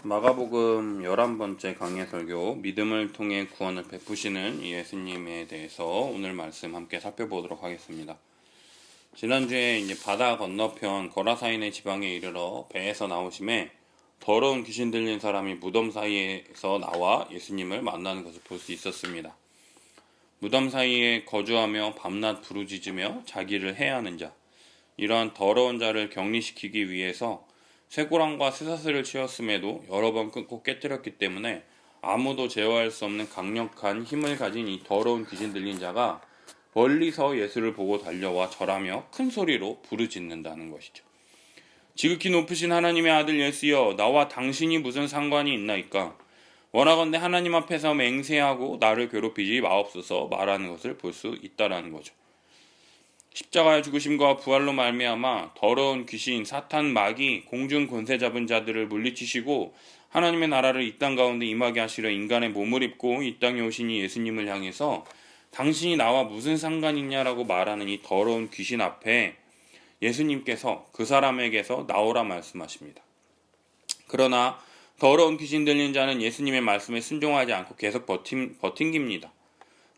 마가복음 11번째 강해 설교 믿음을 통해 구원을 베푸시는 예수님에 대해서 오늘 말씀 함께 살펴보도록 하겠습니다. 지난주에 이제 바다 건너편 거라사인의 지방에 이르러 배에서 나오심에 더러운 귀신 들린 사람이 무덤 사이에서 나와 예수님을 만나는 것을 볼 수 있었습니다. 무덤 사이에 거주하며 밤낮 부르짖으며 자기를 해하는 자, 이러한 더러운 자를 격리시키기 위해서 쇠고랑과 쇠사슬을 씌웠음에도 여러 번 끊고 깨뜨렸기 때문에 아무도 제어할 수 없는 강력한 힘을 가진 이 더러운 귀신 들린 자가 멀리서 예수를 보고 달려와 절하며 큰 소리로 부르짖는다는 것이죠. 지극히 높으신 하나님의 아들 예수여, 나와 당신이 무슨 상관이 있나이까? 원하건대 하나님 앞에서 맹세하고 나를 괴롭히지 마옵소서 말하는 것을 볼 수 있다라는 거죠. 십자가의 죽으심과 부활로 말미암아 더러운 귀신, 사탄, 마귀, 공중 권세 잡은 자들을 물리치시고 하나님의 나라를 이 땅 가운데 임하게 하시려 인간의 몸을 입고 이 땅에 오신 이 예수님을 향해서 당신이 나와 무슨 상관이 있냐라고 말하는 이 더러운 귀신 앞에 예수님께서 그 사람에게서 나오라 말씀하십니다. 그러나 더러운 귀신 들린 자는 예수님의 말씀에 순종하지 않고 계속 버팅깁니다.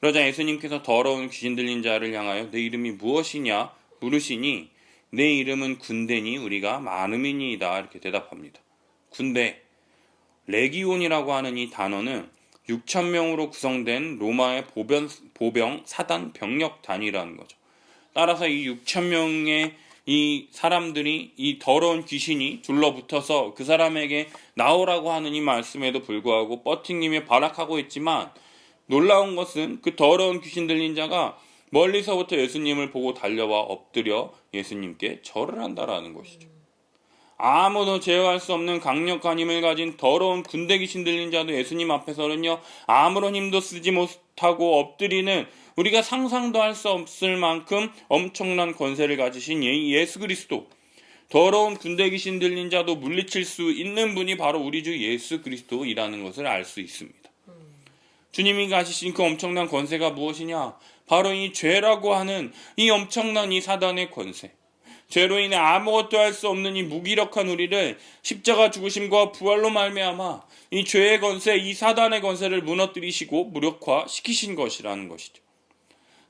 그러자 예수님께서 더러운 귀신 들린 자를 향하여 내 이름이 무엇이냐 물으시니 내 이름은 군대니 우리가 많음이니이다 이렇게 대답합니다. 군대, 레기온이라고 하는 이 단어는 6,000명으로 구성된 로마의 보병 사단 병력 단위라는 거죠. 따라서 이 6,000명의 이 사람들이 이 더러운 귀신이 둘러붙어서 그 사람에게 나오라고 하는 이 말씀에도 불구하고 버팅님이 발악하고 있지만 놀라운 것은 그 더러운 귀신 들린 자가 멀리서부터 예수님을 보고 달려와 엎드려 예수님께 절을 한다라는 것이죠. 아무도 제어할 수 없는 강력한 힘을 가진 더러운 군대 귀신 들린 자도 예수님 앞에서는요 아무런 힘도 쓰지 못하고 엎드리는, 우리가 상상도 할 수 없을 만큼 엄청난 권세를 가지신 예수 그리스도, 더러운 군대 귀신 들린 자도 물리칠 수 있는 분이 바로 우리 주 예수 그리스도이라는 것을 알 수 있습니다. 주님이 가지신 그 엄청난 권세가 무엇이냐? 바로 이 죄라고 하는 이 엄청난 이 사단의 권세. 죄로 인해 아무것도 할 수 없는 이 무기력한 우리를 십자가 죽으심과 부활로 말미암아 이 죄의 권세, 이 사단의 권세를 무너뜨리시고 무력화시키신 것이라는 것이죠.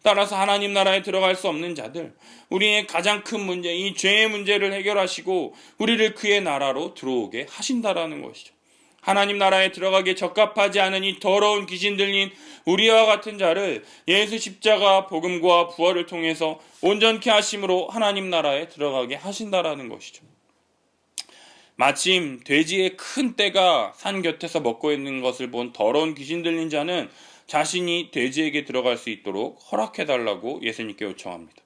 따라서 하나님 나라에 들어갈 수 없는 자들, 우리의 가장 큰 문제, 이 죄의 문제를 해결하시고 우리를 그의 나라로 들어오게 하신다라는 것이죠. 하나님 나라에 들어가기에 적합하지 않은 이 더러운 귀신 들린 우리와 같은 자를 예수 십자가 복음과 부활을 통해서 온전케 하심으로 하나님 나라에 들어가게 하신다라는 것이죠. 마침 돼지의 큰 떼가 산 곁에서 먹고 있는 것을 본 더러운 귀신 들린 자는 자신이 돼지에게 들어갈 수 있도록 허락해달라고 예수님께 요청합니다.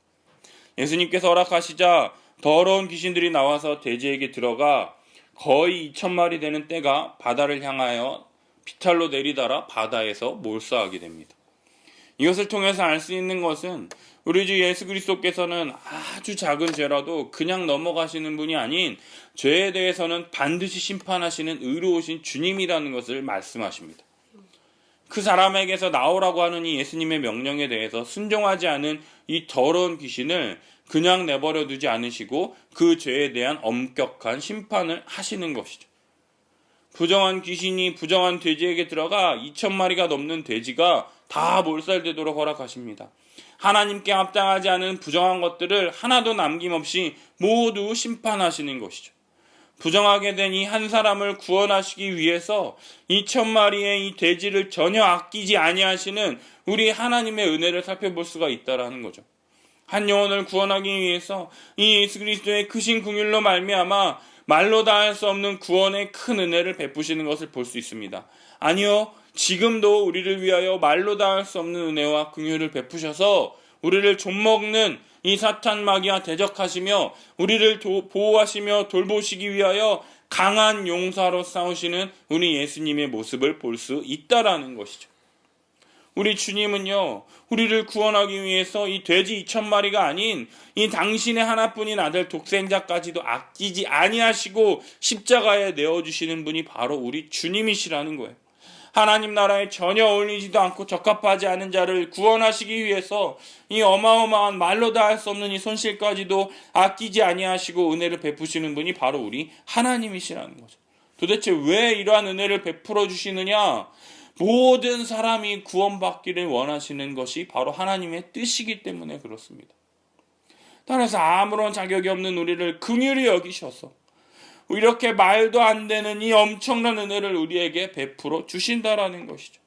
예수님께서 허락하시자 더러운 귀신들이 나와서 돼지에게 들어가 거의 2,000마리 되는 떼가 바다를 향하여 비탈로 내리달아 바다에서 몰사하게 됩니다. 이것을 통해서 알 수 있는 것은 우리 주 예수 그리스도께서는 아주 작은 죄라도 그냥 넘어가시는 분이 아닌 죄에 대해서는 반드시 심판하시는 의로우신 주님이라는 것을 말씀하십니다. 그 사람에게서 나오라고 하는 이 예수님의 명령에 대해서 순종하지 않은 이 더러운 귀신을 그냥 내버려 두지 않으시고 그 죄에 대한 엄격한 심판을 하시는 것이죠. 부정한 귀신이 부정한 돼지에게 들어가 2,000마리가 넘는 돼지가 다 몰살되도록 허락하십니다. 하나님께 합당하지 않은 부정한 것들을 하나도 남김없이 모두 심판하시는 것이죠. 부정하게 된 이 한 사람을 구원하시기 위해서 2,000마리의 이 돼지를 전혀 아끼지 아니하시는 우리 하나님의 은혜를 살펴볼 수가 있다라는 거죠. 한 영혼을 구원하기 위해서 이 예수 그리스도의 크신 긍휼로 말미암아 말로 다 할 수 없는 구원의 큰 은혜를 베푸시는 것을 볼 수 있습니다. 아니요, 지금도 우리를 위하여 말로 다 할 수 없는 은혜와 긍휼을 베푸셔서 우리를 좀먹는 이 사탄 마귀와 대적하시며 우리를 보호하시며 돌보시기 위하여 강한 용사로 싸우시는 우리 예수님의 모습을 볼 수 있다라는 것이죠. 우리 주님은요, 우리를 구원하기 위해서 이 돼지 2,000마리가 아닌 이 당신의 하나뿐인 아들 독생자까지도 아끼지 아니하시고 십자가에 내어주시는 분이 바로 우리 주님이시라는 거예요. 하나님 나라에 전혀 어울리지도 않고 적합하지 않은 자를 구원하시기 위해서 이 어마어마한 말로 다 할 수 없는 이 손실까지도 아끼지 아니하시고 은혜를 베푸시는 분이 바로 우리 하나님이시라는 거죠. 도대체 왜 이러한 은혜를 베풀어 주시느냐? 모든 사람이 구원받기를 원하시는 것이 바로 하나님의 뜻이기 때문에 그렇습니다. 따라서 아무런 자격이 없는 우리를 긍휼히 여기셔서 이렇게 말도 안 되는 이 엄청난 은혜를 우리에게 베풀어 주신다라는 것이죠.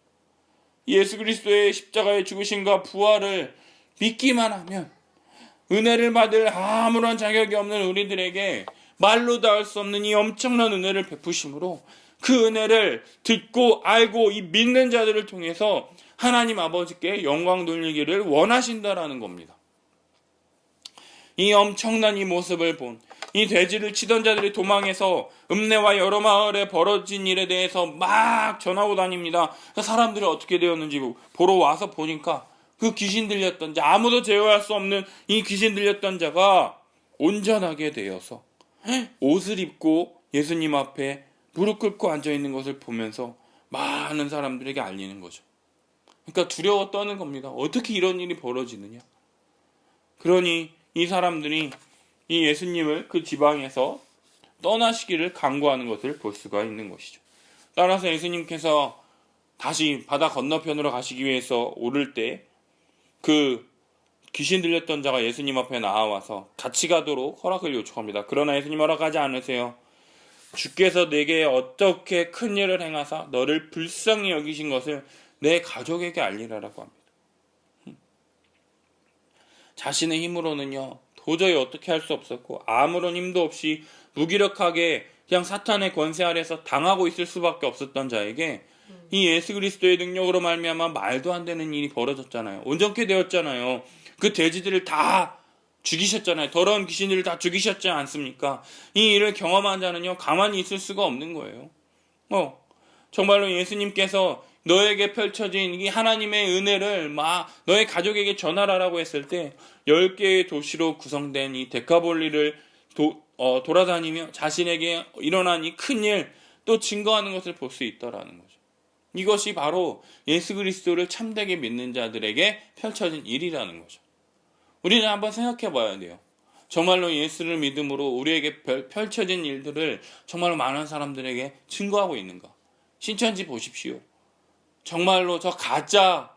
예수 그리스도의 십자가의 죽으심과 부활을 믿기만 하면 은혜를 받을 아무런 자격이 없는 우리들에게 말로 닿을 수 없는 이 엄청난 은혜를 베푸심으로 그 은혜를 듣고 알고 이 믿는 자들을 통해서 하나님 아버지께 영광 돌리기를 원하신다라는 겁니다. 이 엄청난 이 모습을 본 이 돼지를 치던 자들이 도망해서 읍내와 여러 마을에 벌어진 일에 대해서 막 전하고 다닙니다. 사람들이 어떻게 되었는지 보러 와서 보니까 그 귀신 들렸던 자, 아무도 제어할 수 없는 이 귀신 들렸던 자가 온전하게 되어서 옷을 입고 예수님 앞에 무릎 꿇고 앉아있는 것을 보면서 많은 사람들에게 알리는 거죠. 그러니까 두려워 떠는 겁니다. 어떻게 이런 일이 벌어지느냐. 그러니 이 사람들이 이 예수님을 그 지방에서 떠나시기를 간구하는 것을 볼 수가 있는 것이죠. 따라서 예수님께서 다시 바다 건너편으로 가시기 위해서 오를 때 그 귀신 들렸던 자가 예수님 앞에 나와서 같이 가도록 허락을 요청합니다. 그러나 예수님 허락하지 않으세요. 주께서 내게 어떻게 큰 일을 행하사 너를 불쌍히 여기신 것을 내 가족에게 알리라라고 합니다. 자신의 힘으로는요 도저히 어떻게 할 수 없었고 아무런 힘도 없이 무기력하게 그냥 사탄의 권세 아래서 당하고 있을 수밖에 없었던 자에게 이 예수 그리스도의 능력으로 말미암아 말도 안 되는 일이 벌어졌잖아요. 온전케 되었잖아요. 그 돼지들을 다 죽이셨잖아요. 더러운 귀신들을 다 죽이셨지 않습니까? 이 일을 경험한 자는요 가만히 있을 수가 없는 거예요. 정말로 예수님께서 너에게 펼쳐진 이 하나님의 은혜를 막 너의 가족에게 전하라라고 했을 때 10개의 도시로 구성된 이 데카볼리를 돌아다니며 자신에게 일어난 이 큰 일 또 증거하는 것을 볼 수 있다라는 거죠. 이것이 바로 예수 그리스도를 참되게 믿는 자들에게 펼쳐진 일이라는 거죠. 우리는 한번 생각해 봐야 돼요. 정말로 예수를 믿음으로 우리에게 펼쳐진 일들을 정말로 많은 사람들에게 증거하고 있는가? 신천지 보십시오. 정말로 저 가짜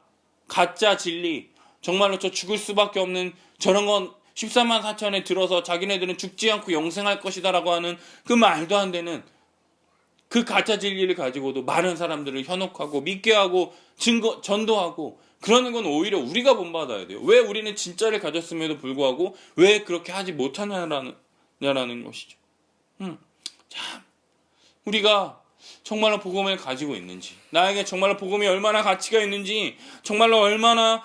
진리, 정말로 저 죽을 수밖에 없는 저런 건 14만 4천에 들어서 자기네들은 죽지 않고 영생할 것이다라고 하는 그 말도 안 되는 그 가짜 진리를 가지고도 많은 사람들을 현혹하고 믿게 하고 전도하고 그러는 건 오히려 우리가 본받아야 돼요. 왜 우리는 진짜를 가졌음에도 불구하고 왜 그렇게 하지 못하냐라는 것이죠. 참 우리가 정말로 복음을 가지고 있는지, 나에게 정말로 복음이 얼마나 가치가 있는지, 정말로 얼마나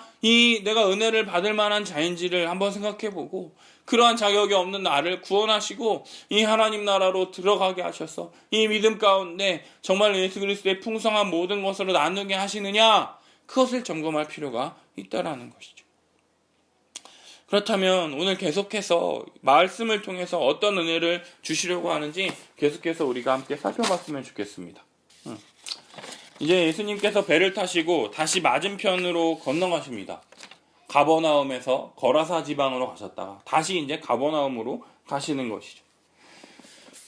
내가 은혜를 받을 만한 자인지를 한번 생각해보고 그러한 자격이 없는 나를 구원하시고 이 하나님 나라로 들어가게 하셔서 이 믿음 가운데 정말 예수 그리스도의 풍성한 모든 것으로 나누게 하시느냐, 그것을 점검할 필요가 있다라는 것이죠. 그렇다면 오늘 계속해서 말씀을 통해서 어떤 은혜를 주시려고 하는지 계속해서 우리가 함께 살펴봤으면 좋겠습니다. 이제 예수님께서 배를 타시고 다시 맞은편으로 건너가십니다. 가버나움에서 거라사 지방으로 가셨다가 다시 이제 가버나움으로 가시는 것이죠.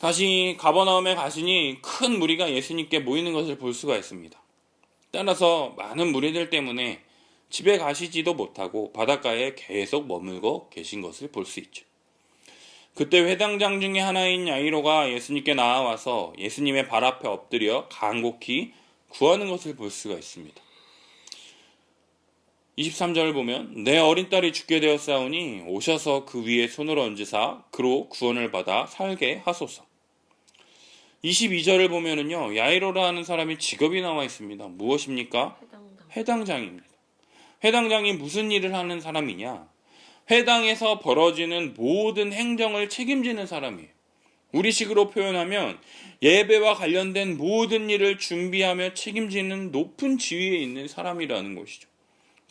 다시 가버나움에 가시니 큰 무리가 예수님께 모이는 것을 볼 수가 있습니다. 따라서 많은 무리들 때문에 집에 가시지도 못하고 바닷가에 계속 머물고 계신 것을 볼 수 있죠. 그때 회당장 중에 하나인 야이로가 예수님께 나와서 예수님의 발 앞에 엎드려 간곡히 구하는 것을 볼 수가 있습니다. 23절을 보면 내 어린 딸이 죽게 되었사오니 오셔서 그 위에 손을 얹으사 그로 구원을 받아 살게 하소서. 22절을 보면은요 야이로라는 사람이 직업이 나와 있습니다. 무엇입니까? 회당장입니다. 회당장이 무슨 일을 하는 사람이냐? 회당에서 벌어지는 모든 행정을 책임지는 사람이에요. 우리식으로 표현하면 예배와 관련된 모든 일을 준비하며 책임지는 높은 지위에 있는 사람이라는 것이죠.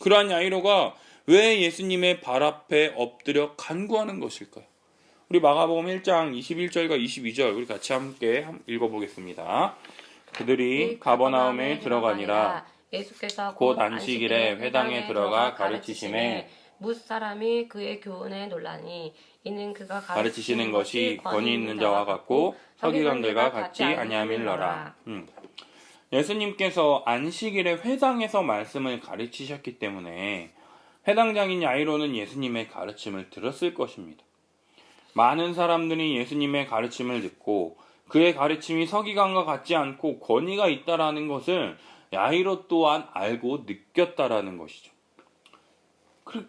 그러한 야이로가 왜 예수님의 발 앞에 엎드려 간구하는 것일까요? 우리 마가복음 1장 21절과 22절 우리 같이 함께 읽어보겠습니다. 그들이 가버나움에 들어가니라. 예수께서 곧 안식일에 회당에 들어가 가르치심에 뭇 사람이 그의 교훈에 놀라니 이는 그가 가르치시는 것이 권위 있는 자와 같고 서기관들과 같지 아니함일러라. 예수님께서 안식일에 회당에서 말씀을 가르치셨기 때문에 회당장인 야이로는 예수님의 가르침을 들었을 것입니다. 많은 사람들이 예수님의 가르침을 듣고 그의 가르침이 서기관과 같지 않고 권위가 있다라는 것을 야이로 또한 알고 느꼈다라는 것이죠.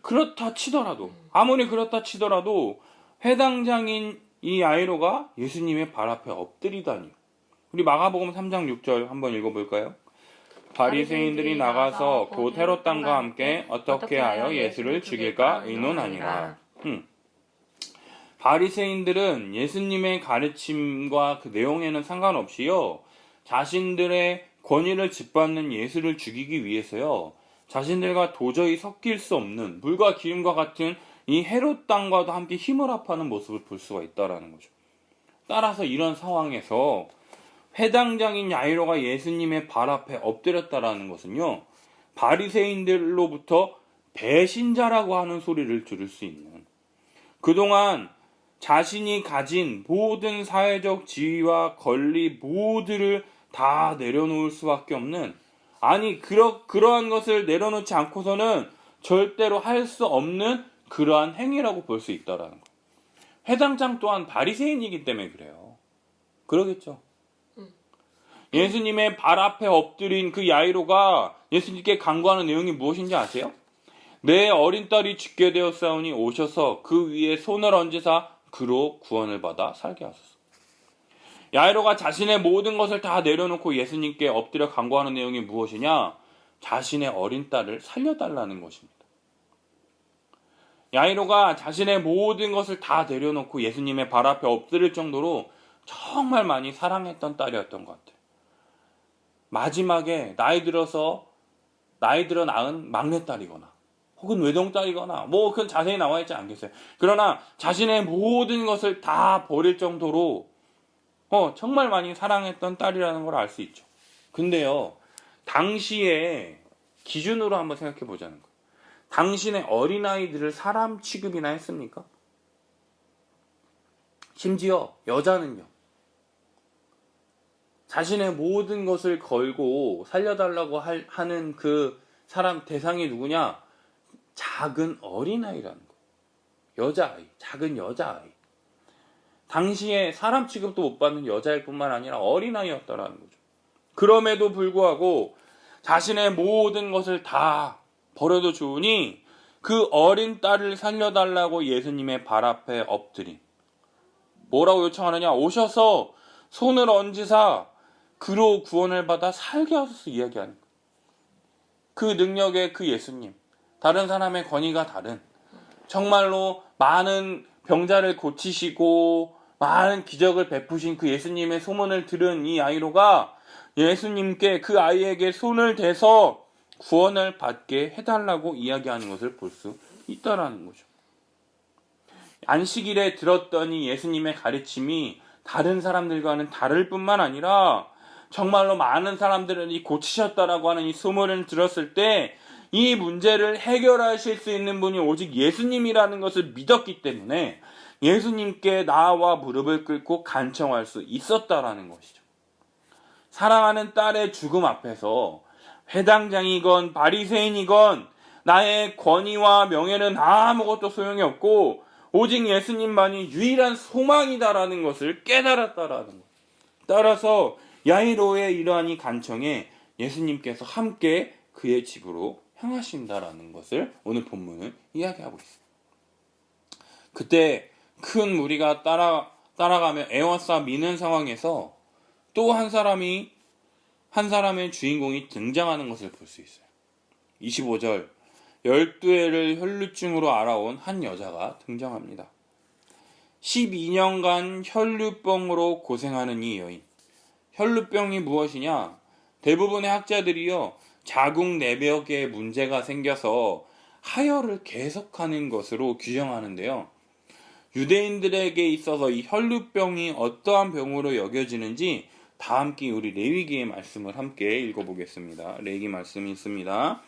그렇다 치더라도, 아무리 그렇다 치더라도 회당장인 이 야이로가 예수님의 발 앞에 엎드리다니. 우리 마가복음 3장 6절 한번 읽어볼까요? 바리새인들이 나가서 곧 헤롯 당과 함께 어떻게 하여 예수를 죽일까 의논하니라. 바리새인들은 예수님의 가르침과 그 내용에는 상관없이요, 자신들의 권위를 짓밟는 예수를 죽이기 위해서요, 자신들과 도저히 섞일 수 없는 물과 기름과 같은 이 헤롯 당과도 함께 힘을 합하는 모습을 볼 수가 있다라는 거죠. 따라서 이런 상황에서 회당장인 야이로가 예수님의 발 앞에 엎드렸다라는 것은요, 바리새인들로부터 배신자라고 하는 소리를 들을 수 있는, 그동안 자신이 가진 모든 사회적 지위와 권리 모두를 다 내려놓을 수밖에 없는, 아니 그러한 것을 내려놓지 않고서는 절대로 할 수 없는 그러한 행위라고 볼 수 있다라는 거예요. 회당장 또한 바리새인이기 때문에 그래요. 그러겠죠. 예수님의 발 앞에 엎드린 그 야이로가 예수님께 간구하는 내용이 무엇인지 아세요? 내 어린 딸이 죽게 되었사오니 오셔서 그 위에 손을 얹으사 그로 구원을 받아 살게 하소서. 야이로가 자신의 모든 것을 다 내려놓고 예수님께 엎드려 간구하는 내용이 무엇이냐? 자신의 어린 딸을 살려달라는 것입니다. 야이로가 자신의 모든 것을 다 내려놓고 예수님의 발 앞에 엎드릴 정도로 정말 많이 사랑했던 딸이었던 것 같아요. 마지막에 나이 들어 낳은 막내딸이거나 혹은 외동딸이거나 그건 자세히 나와 있지 않겠어요. 그러나 자신의 모든 것을 다 버릴 정도로 정말 많이 사랑했던 딸이라는 걸 알 수 있죠. 근데요, 당시에 기준으로 한번 생각해 보자는 거예요. 당신의 어린아이들을 사람 취급이나 했습니까? 심지어 여자는요, 자신의 모든 것을 걸고 살려달라고 하는 그 사람 대상이 누구냐? 작은 어린아이라는 거예요. 여자아이, 작은 여자아이. 당시에 사람 취급도 못 받는 여자일 뿐만 아니라 어린아이였다라는 거죠. 그럼에도 불구하고 자신의 모든 것을 다 버려도 좋으니 그 어린 딸을 살려달라고 예수님의 발 앞에 엎드린, 뭐라고 요청하느냐? 오셔서 손을 얹으사 그로 구원을 받아 살게 하소서 이야기하는 거예요. 그 능력의 그 예수님, 다른 사람의 권위가 다른, 정말로 많은 병자를 고치시고 많은 기적을 베푸신 그 예수님의 소문을 들은 이 야이로가 예수님께 그 아이에게 손을 대서 구원을 받게 해달라고 이야기하는 것을 볼 수 있다라는 거죠. 안식일에 들었던 이 예수님의 가르침이 다른 사람들과는 다를 뿐만 아니라 정말로 많은 사람들이 고치셨다라고 하는 이 소문을 들었을 때 이 문제를 해결하실 수 있는 분이 오직 예수님이라는 것을 믿었기 때문에 예수님께 나와 무릎을 꿇고 간청할 수 있었다라는 것이죠. 사랑하는 딸의 죽음 앞에서 회당장이건 바리새인이건 나의 권위와 명예는 아무것도 소용이 없고 오직 예수님만이 유일한 소망이다라는 것을 깨달았다라는 것. 따라서 야이로의 이러한 이 간청에 예수님께서 함께 그의 집으로 향하신다라는 것을 오늘 본문은 이야기하고 있습니다. 그때 큰 무리가 따라가며 애워싸 미는 상황에서 또 한 사람의 주인공이 등장하는 것을 볼 수 있어요. 25절, 12해를 혈루증으로 알아온 한 여자가 등장합니다. 12년간 혈루병으로 고생하는 이 여인. 혈루병이 무엇이냐? 대부분의 학자들이요, 자궁 내벽에 문제가 생겨서 하혈을 계속하는 것으로 규정하는데요. 유대인들에게 있어서 이 혈루병이 어떠한 병으로 여겨지는지 다 함께 우리 레위기의 말씀을 함께 읽어보겠습니다. 레위기 말씀이 있습니다.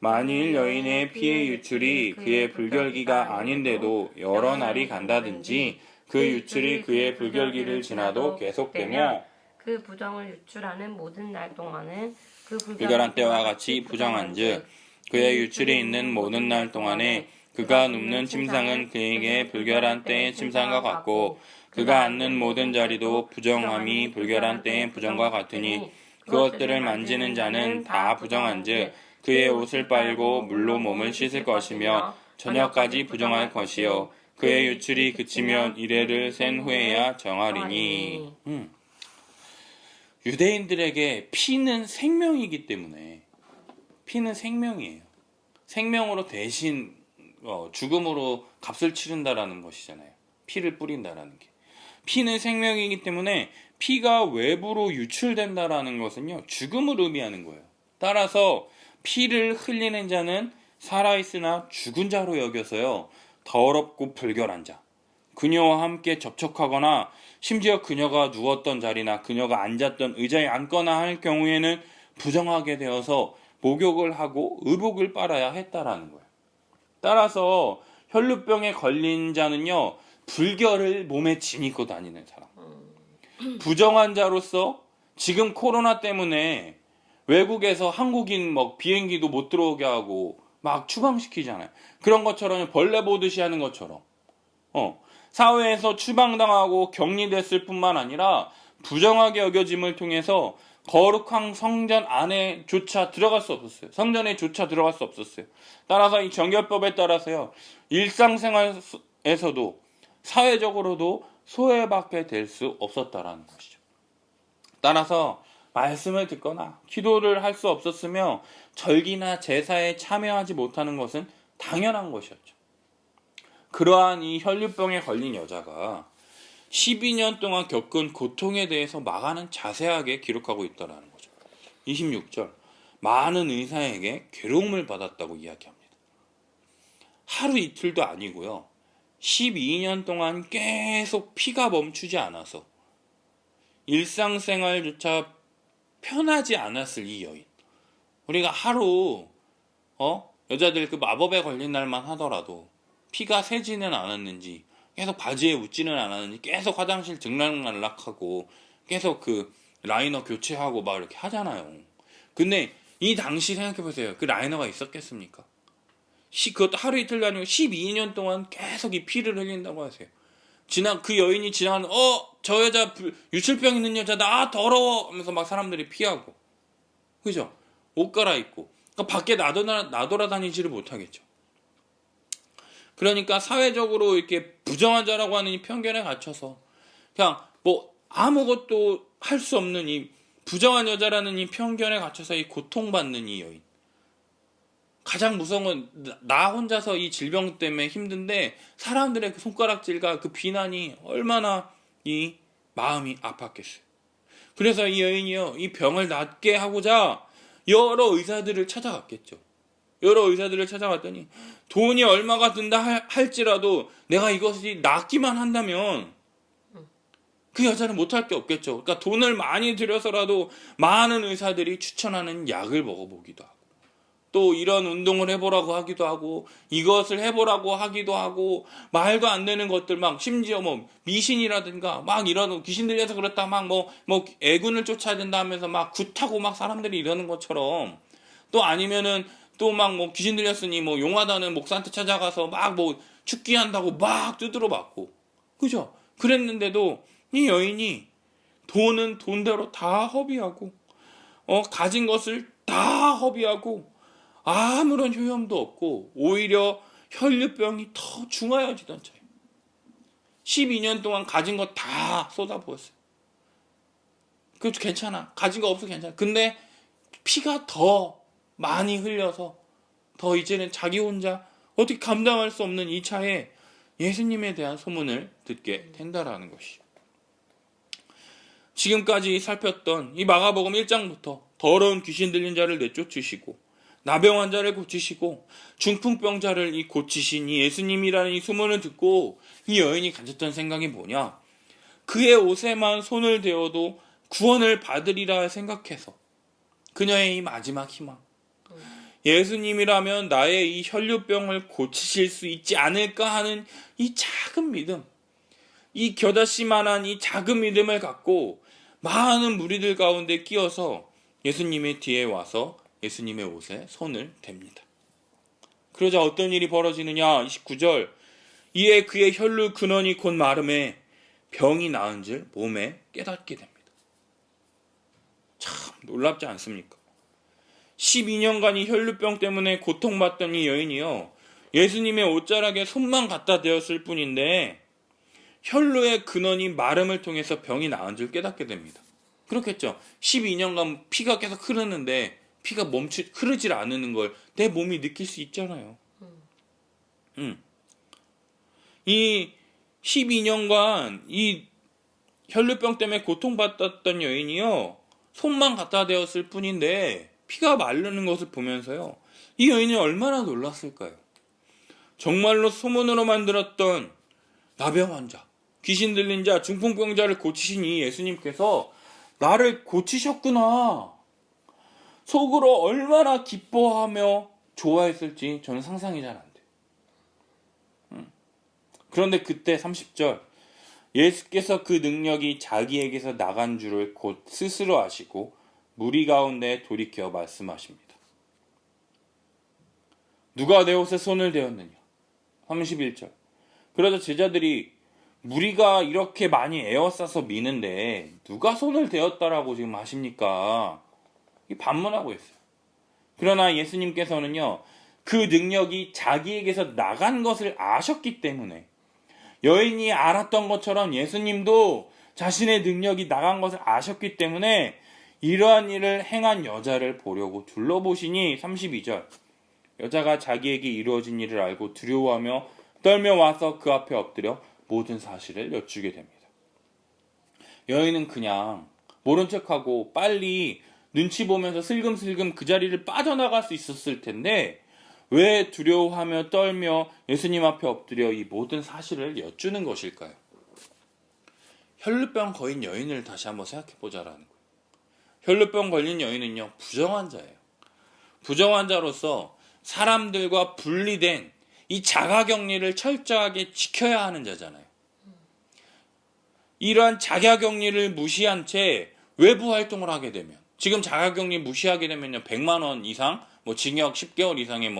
만일 여인의 피의 유출이 그의 불결기가 아닌데도 여러 날이 간다든지 그 유출이 그의 불결기를 지나도 계속되며 그 부정을 유출하는 모든 날 동안은 그 불결한 때와 같이 부정한즉 그의 유출이 있는 모든 날 동안에 그가 눕는 침상은 그에게 불결한 때의 침상과 같고 그가 앉는 모든 자리도 부정함이 불결한 때의 부정과 같으니 그것들을 만지는 자는 다 부정한즉 그의 옷을 빨고 물로 몸을 씻을 것이며 저녁까지 부정할 것이요 그의 유출이 그치면 이래를 센 후에야 정하리니. 유대인들에게 피는 생명이기 때문에 피는 생명이에요. 생명으로 대신 죽음으로 값을 치른다라는 것이잖아요. 피를 뿌린다라는 게. 피는 생명이기 때문에 피가 외부로 유출된다라는 것은요, 죽음을 의미하는 거예요. 따라서 피를 흘리는 자는 살아있으나 죽은 자로 여겨서요, 더럽고 불결한 자, 그녀와 함께 접촉하거나 심지어 그녀가 누웠던 자리나 그녀가 앉았던 의자에 앉거나 할 경우에는 부정하게 되어서 목욕을 하고 의복을 빨아야 했다라는 거예요. 따라서 혈루병에 걸린 자는요, 불결을 몸에 지니고 다니는 사람. 부정한 자로서 지금 코로나 때문에 외국에서 한국인 비행기도 못 들어오게 하고 막 추방시키잖아요. 그런 것처럼 벌레 보듯이 하는 것처럼 사회에서 추방당하고 격리됐을 뿐만 아니라 부정하게 여겨짐을 통해서 거룩한 성전 안에조차 들어갈 수 없었어요. 성전에조차 들어갈 수 없었어요. 따라서 이 정결법에 따라서요, 일상생활에서도 사회적으로도 소외받게 될 수 없었다라는 것이죠. 따라서 말씀을 듣거나 기도를 할 수 없었으며 절기나 제사에 참여하지 못하는 것은 당연한 것이었죠. 그러한 이 혈류병에 걸린 여자가 12년 동안 겪은 고통에 대해서 마가는 자세하게 기록하고 있다는 거죠. 26절, 많은 의사에게 괴로움을 받았다고 이야기합니다. 하루 이틀도 아니고요, 12년 동안 계속 피가 멈추지 않아서 일상생활조차 편하지 않았을 이 여인. 우리가 하루 여자들 그 마법에 걸린 날만 하더라도 피가 새지는 않았는지, 계속 바지에 묻지는 않았는지, 계속 화장실 들락날락하고 계속 그 라이너 교체하고 막 이렇게 하잖아요. 근데 이 당시 생각해보세요. 그 라이너가 있었겠습니까? 그것도 하루 이틀도 아니고 12년 동안 계속 이 피를 흘린다고 하세요. 그 여인이 지나가는, 저 여자 유출병 있는 여자다, 더러워 하면서 막 사람들이 피하고, 그죠? 옷 갈아입고, 그러니까 밖에 나돌아다니지를 못하겠죠. 그러니까 사회적으로 이렇게 부정한 자라고 하는 이 편견에 갇혀서 그냥 아무것도 할 수 없는 이 부정한 여자라는 이 편견에 갇혀서 이 고통받는 이 여인. 가장 무서운 건 나 혼자서 이 질병 때문에 힘든데 사람들의 그 손가락질과 그 비난이 얼마나 이 마음이 아팠겠어요. 그래서 이 여인이요, 이 병을 낫게 하고자 여러 의사들을 찾아갔겠죠. 여러 의사들을 찾아갔더니 돈이 얼마가 든다 할지라도 내가 이것이 낫기만 한다면 그 여자는 못할 게 없겠죠. 그러니까 돈을 많이 들여서라도 많은 의사들이 추천하는 약을 먹어보기도 하고, 또 이런 운동을 해보라고 하기도 하고, 이것을 해보라고 하기도 하고, 말도 안 되는 것들 심지어 미신이라든가 이런 귀신 들려서 그렇다 애군을 쫓아야 된다 하면서 굿하고 사람들이 이러는 것처럼, 또 아니면은 또 귀신 들렸으니 용하다는 목사한테 찾아가서 축기한다고 두드러 맞고, 그죠? 그랬는데도 이 여인이 돈은 돈대로 다 허비하고, 가진 것을 다 허비하고, 아무런 효험도 없고, 오히려 혈류병이 더 중하여지던 차예요. 12년 동안 가진 거 다 쏟아부었어요. 그것도 괜찮아. 가진 거 없어 괜찮아. 근데 피가 더 많이 흘려서 더 이제는 자기 혼자 어떻게 감당할 수 없는 이 차에 예수님에 대한 소문을 듣게 된다라는 것이죠. 지금까지 살폈던 이 마가복음 1장부터 더러운 귀신 들린 자를 내쫓으시고, 나병 환자를 고치시고, 중풍병자를 고치신 이 예수님이라는 이 소문을 듣고 이 여인이 가졌던 생각이 뭐냐? 그의 옷에만 손을 대어도 구원을 받으리라 생각해서 그녀의 이 마지막 희망, 예수님이라면 나의 이 혈류병을 고치실 수 있지 않을까 하는 이 작은 믿음, 이 겨자씨만한 이 작은 믿음을 갖고 많은 무리들 가운데 끼어서 예수님의 뒤에 와서 예수님의 옷에 손을 댑니다. 그러자 어떤 일이 벌어지느냐? 29절. 이에 그의 혈류 근원이 곧 마름에 병이 나은 줄 몸에 깨닫게 됩니다. 참 놀랍지 않습니까? 12년간 이 혈류병 때문에 고통받던 이 여인이요, 예수님의 옷자락에 손만 갖다 대었을 뿐인데 혈류의 근원이 마름을 통해서 병이 나은 줄 깨닫게 됩니다. 그렇겠죠. 12년간 피가 계속 흐르는데 피가 흐르질 않는 걸 내 몸이 느낄 수 있잖아요. 이 12년간 이 혈류병 때문에 고통받았던 여인이요, 손만 갖다 대었을 뿐인데 피가 마르는 것을 보면서요, 이 여인이 얼마나 놀랐을까요? 정말로 소문으로만 들었던 나병 환자, 귀신 들린 자, 중풍병자를 고치신 이 예수님께서 나를 고치셨구나. 속으로 얼마나 기뻐하며 좋아했을지 저는 상상이 잘 안 돼요. 그런데 그때 30절, 예수께서 그 능력이 자기에게서 나간 줄을 곧 스스로 아시고 무리 가운데 돌이켜 말씀하십니다. 누가 내 옷에 손을 대었느냐? 31절. 그러자 제자들이 무리가 이렇게 많이 에워싸서 미는데 누가 손을 대었다라고 지금 하십니까? 반문하고 있어요. 그러나 예수님께서는요, 그 능력이 자기에게서 나간 것을 아셨기 때문에, 여인이 알았던 것처럼 예수님도 자신의 능력이 나간 것을 아셨기 때문에 이러한 일을 행한 여자를 보려고 둘러보시니 32절, 여자가 자기에게 이루어진 일을 알고 두려워하며 떨며 와서 그 앞에 엎드려 모든 사실을 여쭈게 됩니다. 여인은 그냥 모른 척하고 빨리 눈치 보면서 슬금슬금 그 자리를 빠져나갈 수 있었을 텐데 왜 두려워하며 떨며 예수님 앞에 엎드려 이 모든 사실을 여쭈는 것일까요? 혈루병 걸린 여인을 다시 한번 생각해 보자라는 거예요. 혈루병 걸린 여인은요, 부정환자예요. 부정환자로서 사람들과 분리된 이 자가격리를 철저하게 지켜야 하는 자잖아요. 이러한 자가격리를 무시한 채 외부 활동을 하게 되면, 지금 자가격리 무시하게 되면요, 100만 원 이상, 징역 10개월 이상의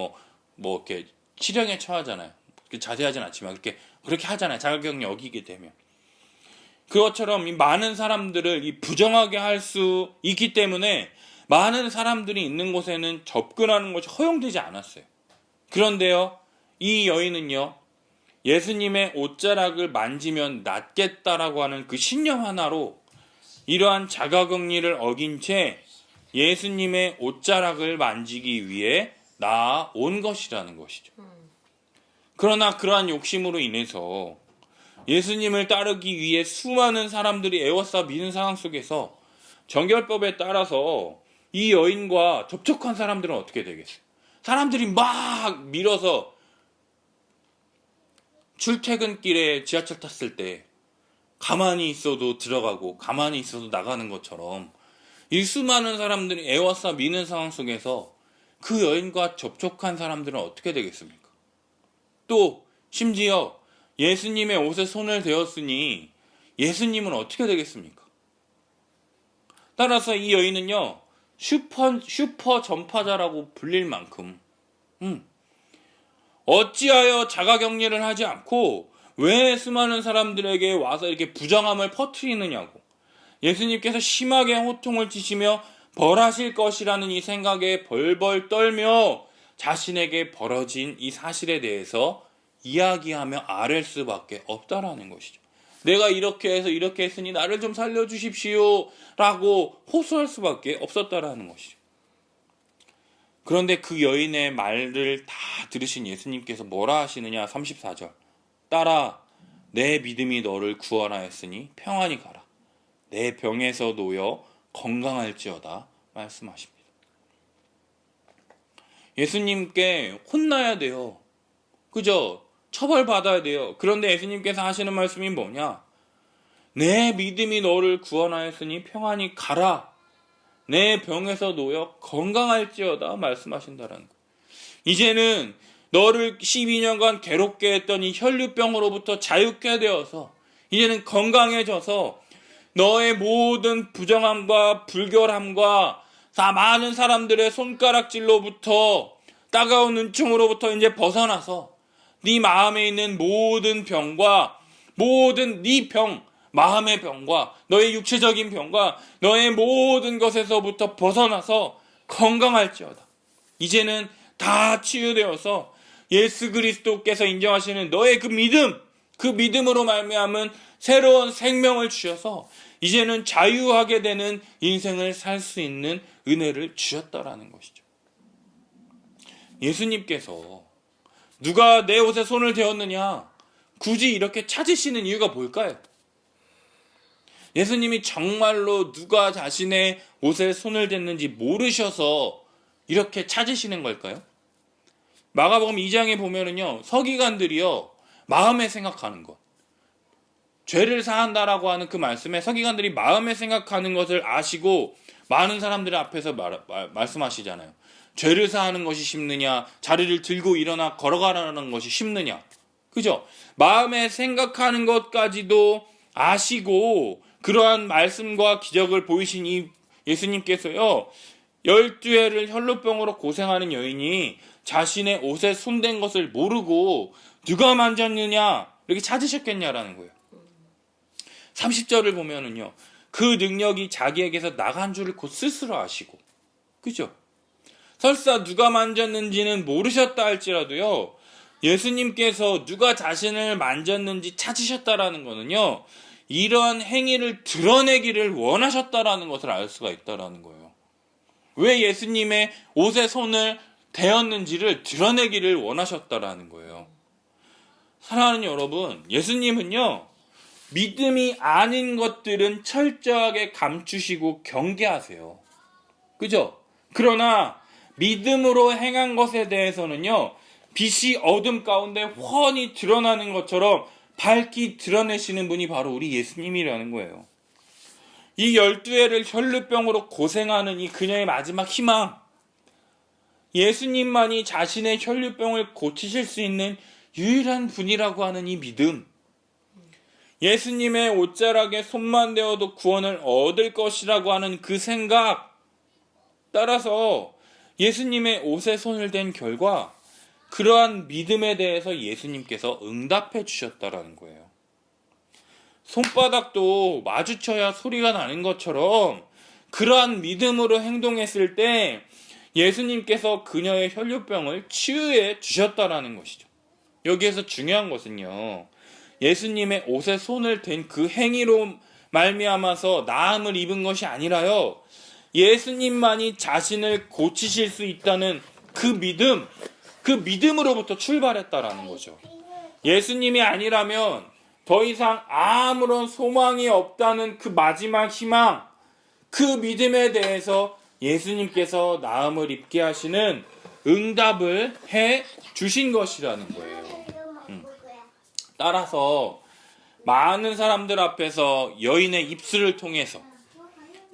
이렇게 실형에 처하잖아요. 자세하진 않지만 그렇게 하잖아요. 자가격리 어기게 되면. 그것처럼 이 많은 사람들을 이 부정하게 할 수 있기 때문에 많은 사람들이 있는 곳에는 접근하는 것이 허용되지 않았어요. 그런데요, 이 여인은요, 예수님의 옷자락을 만지면 낫겠다라고 하는 그 신념 하나로 이러한 자가격리를 어긴 채 예수님의 옷자락을 만지기 위해 나아온 것이라는 것이죠. 그러나 그러한 욕심으로 인해서 예수님을 따르기 위해 수많은 사람들이 에워싸 미는 상황 속에서 정결법에 따라서 이 여인과 접촉한 사람들은 어떻게 되겠어요? 사람들이 막 밀어서 출퇴근길에 지하철 탔을 때 가만히 있어도 들어가고 가만히 있어도 나가는 것처럼 이 수많은 사람들이 에워싸 미는 상황 속에서 그 여인과 접촉한 사람들은 어떻게 되겠습니까? 또 심지어 예수님의 옷에 손을 대었으니 예수님은 어떻게 되겠습니까? 따라서 이 여인은요, 슈퍼 전파자라고 불릴 만큼 어찌하여 자가격리를 하지 않고 왜 수많은 사람들에게 와서 이렇게 부정함을 퍼뜨리느냐고, 예수님께서 심하게 호통을 치시며 벌하실 것이라는 이 생각에 벌벌 떨며 자신에게 벌어진 이 사실에 대해서 이야기하며 아랠 수밖에 없다라는 것이죠. 내가 이렇게 해서 이렇게 했으니 나를 좀 살려주십시오 라고 호소할 수밖에 없었다라는 것이죠. 그런데 그 여인의 말을 다 들으신 예수님께서 뭐라 하시느냐? 34절. 딸아, 내 믿음이 너를 구원하였으니 평안히 가라. 내 병에서 놓여 건강할지어다 말씀하십니다. 예수님께 혼나야 돼요. 그죠? 처벌받아야 돼요. 그런데 예수님께서 하시는 말씀이 뭐냐? 내 믿음이 너를 구원하였으니 평안히 가라. 내 병에서 놓여 건강할지어다 말씀하신다는 거. 이제는 너를 12년간 괴롭게 했던 이 혈류병으로부터 자유케 되어서 이제는 건강해져서 너의 모든 부정함과 불결함과 다 많은 사람들의 손가락질로부터 따가운 은총으로부터 이제 벗어나서 네 마음에 있는 모든 병과 모든 네 병, 마음의 병과 너의 육체적인 병과 너의 모든 것에서부터 벗어나서 건강할지어다. 이제는 다 치유되어서 예수 그리스도께서 인정하시는 너의 그 믿음, 그 믿음으로 말미암은 새로운 생명을 주셔서 이제는 자유하게 되는 인생을 살 수 있는 은혜를 주셨다라는 것이죠. 예수님께서 누가 내 옷에 손을 대었느냐 굳이 이렇게 찾으시는 이유가 뭘까요? 예수님이 정말로 누가 자신의 옷에 손을 댔는지 모르셔서 이렇게 찾으시는 걸까요? 마가복음 2장에 보면은요, 서기관들이요, 마음에 생각하는 것. 죄를 사한다라고 하는 그 말씀에 서기관들이 마음에 생각하는 것을 아시고 많은 사람들 앞에서 말씀하시잖아요. 죄를 사하는 것이 쉽느냐, 자리를 들고 일어나 걸어가라는 것이 쉽느냐. 그죠? 마음에 생각하는 것까지도 아시고 그러한 말씀과 기적을 보이신 이 예수님께서요, 12회를 혈루병으로 고생하는 여인이 자신의 옷에 손댄 것을 모르고 누가 만졌느냐 이렇게 찾으셨겠냐라는 거예요. 30절을 보면은요, 그 능력이 자기에게서 나간 줄을 곧 스스로 아시고, 그죠? 설사 누가 만졌는지는 모르셨다 할지라도요, 예수님께서 누가 자신을 만졌는지 찾으셨다라는 거는요, 이러한 행위를 드러내기를 원하셨다라는 것을 알 수가 있다라는 거예요. 왜 예수님의 옷에 손을 대었는지를 드러내기를 원하셨다라는 거예요. 사랑하는 여러분, 예수님은요, 믿음이 아닌 것들은 철저하게 감추시고 경계하세요. 그죠? 그러나 믿음으로 행한 것에 대해서는요, 빛이 어둠 가운데 훤히 드러나는 것처럼 밝히 드러내시는 분이 바로 우리 예수님이라는 거예요. 이 12회를 혈루병으로 고생하는 이 그녀의 마지막 희망, 예수님만이 자신의 혈루병을 고치실 수 있는 유일한 분이라고 하는 이 믿음, 예수님의 옷자락에 손만 대어도 구원을 얻을 것이라고 하는 그 생각, 따라서 예수님의 옷에 손을 댄 결과 그러한 믿음에 대해서 예수님께서 응답해 주셨다라는 거예요. 손바닥도 마주쳐야 소리가 나는 것처럼 그러한 믿음으로 행동했을 때 예수님께서 그녀의 혈류병을 치유해 주셨다라는 것이죠. 여기에서 중요한 것은요, 예수님의 옷에 손을 댄 그 행위로 말미암아서 나음을 입은 것이 아니라요, 예수님만이 자신을 고치실 수 있다는 그 믿음, 그 믿음으로부터 출발했다라는 거죠. 예수님이 아니라면 더 이상 아무런 소망이 없다는 그 마지막 희망, 그 믿음에 대해서 예수님께서 나음을 입게 하시는 응답을 해 주신 것이라는 거예요. 따라서 많은 사람들 앞에서 여인의 입술을 통해서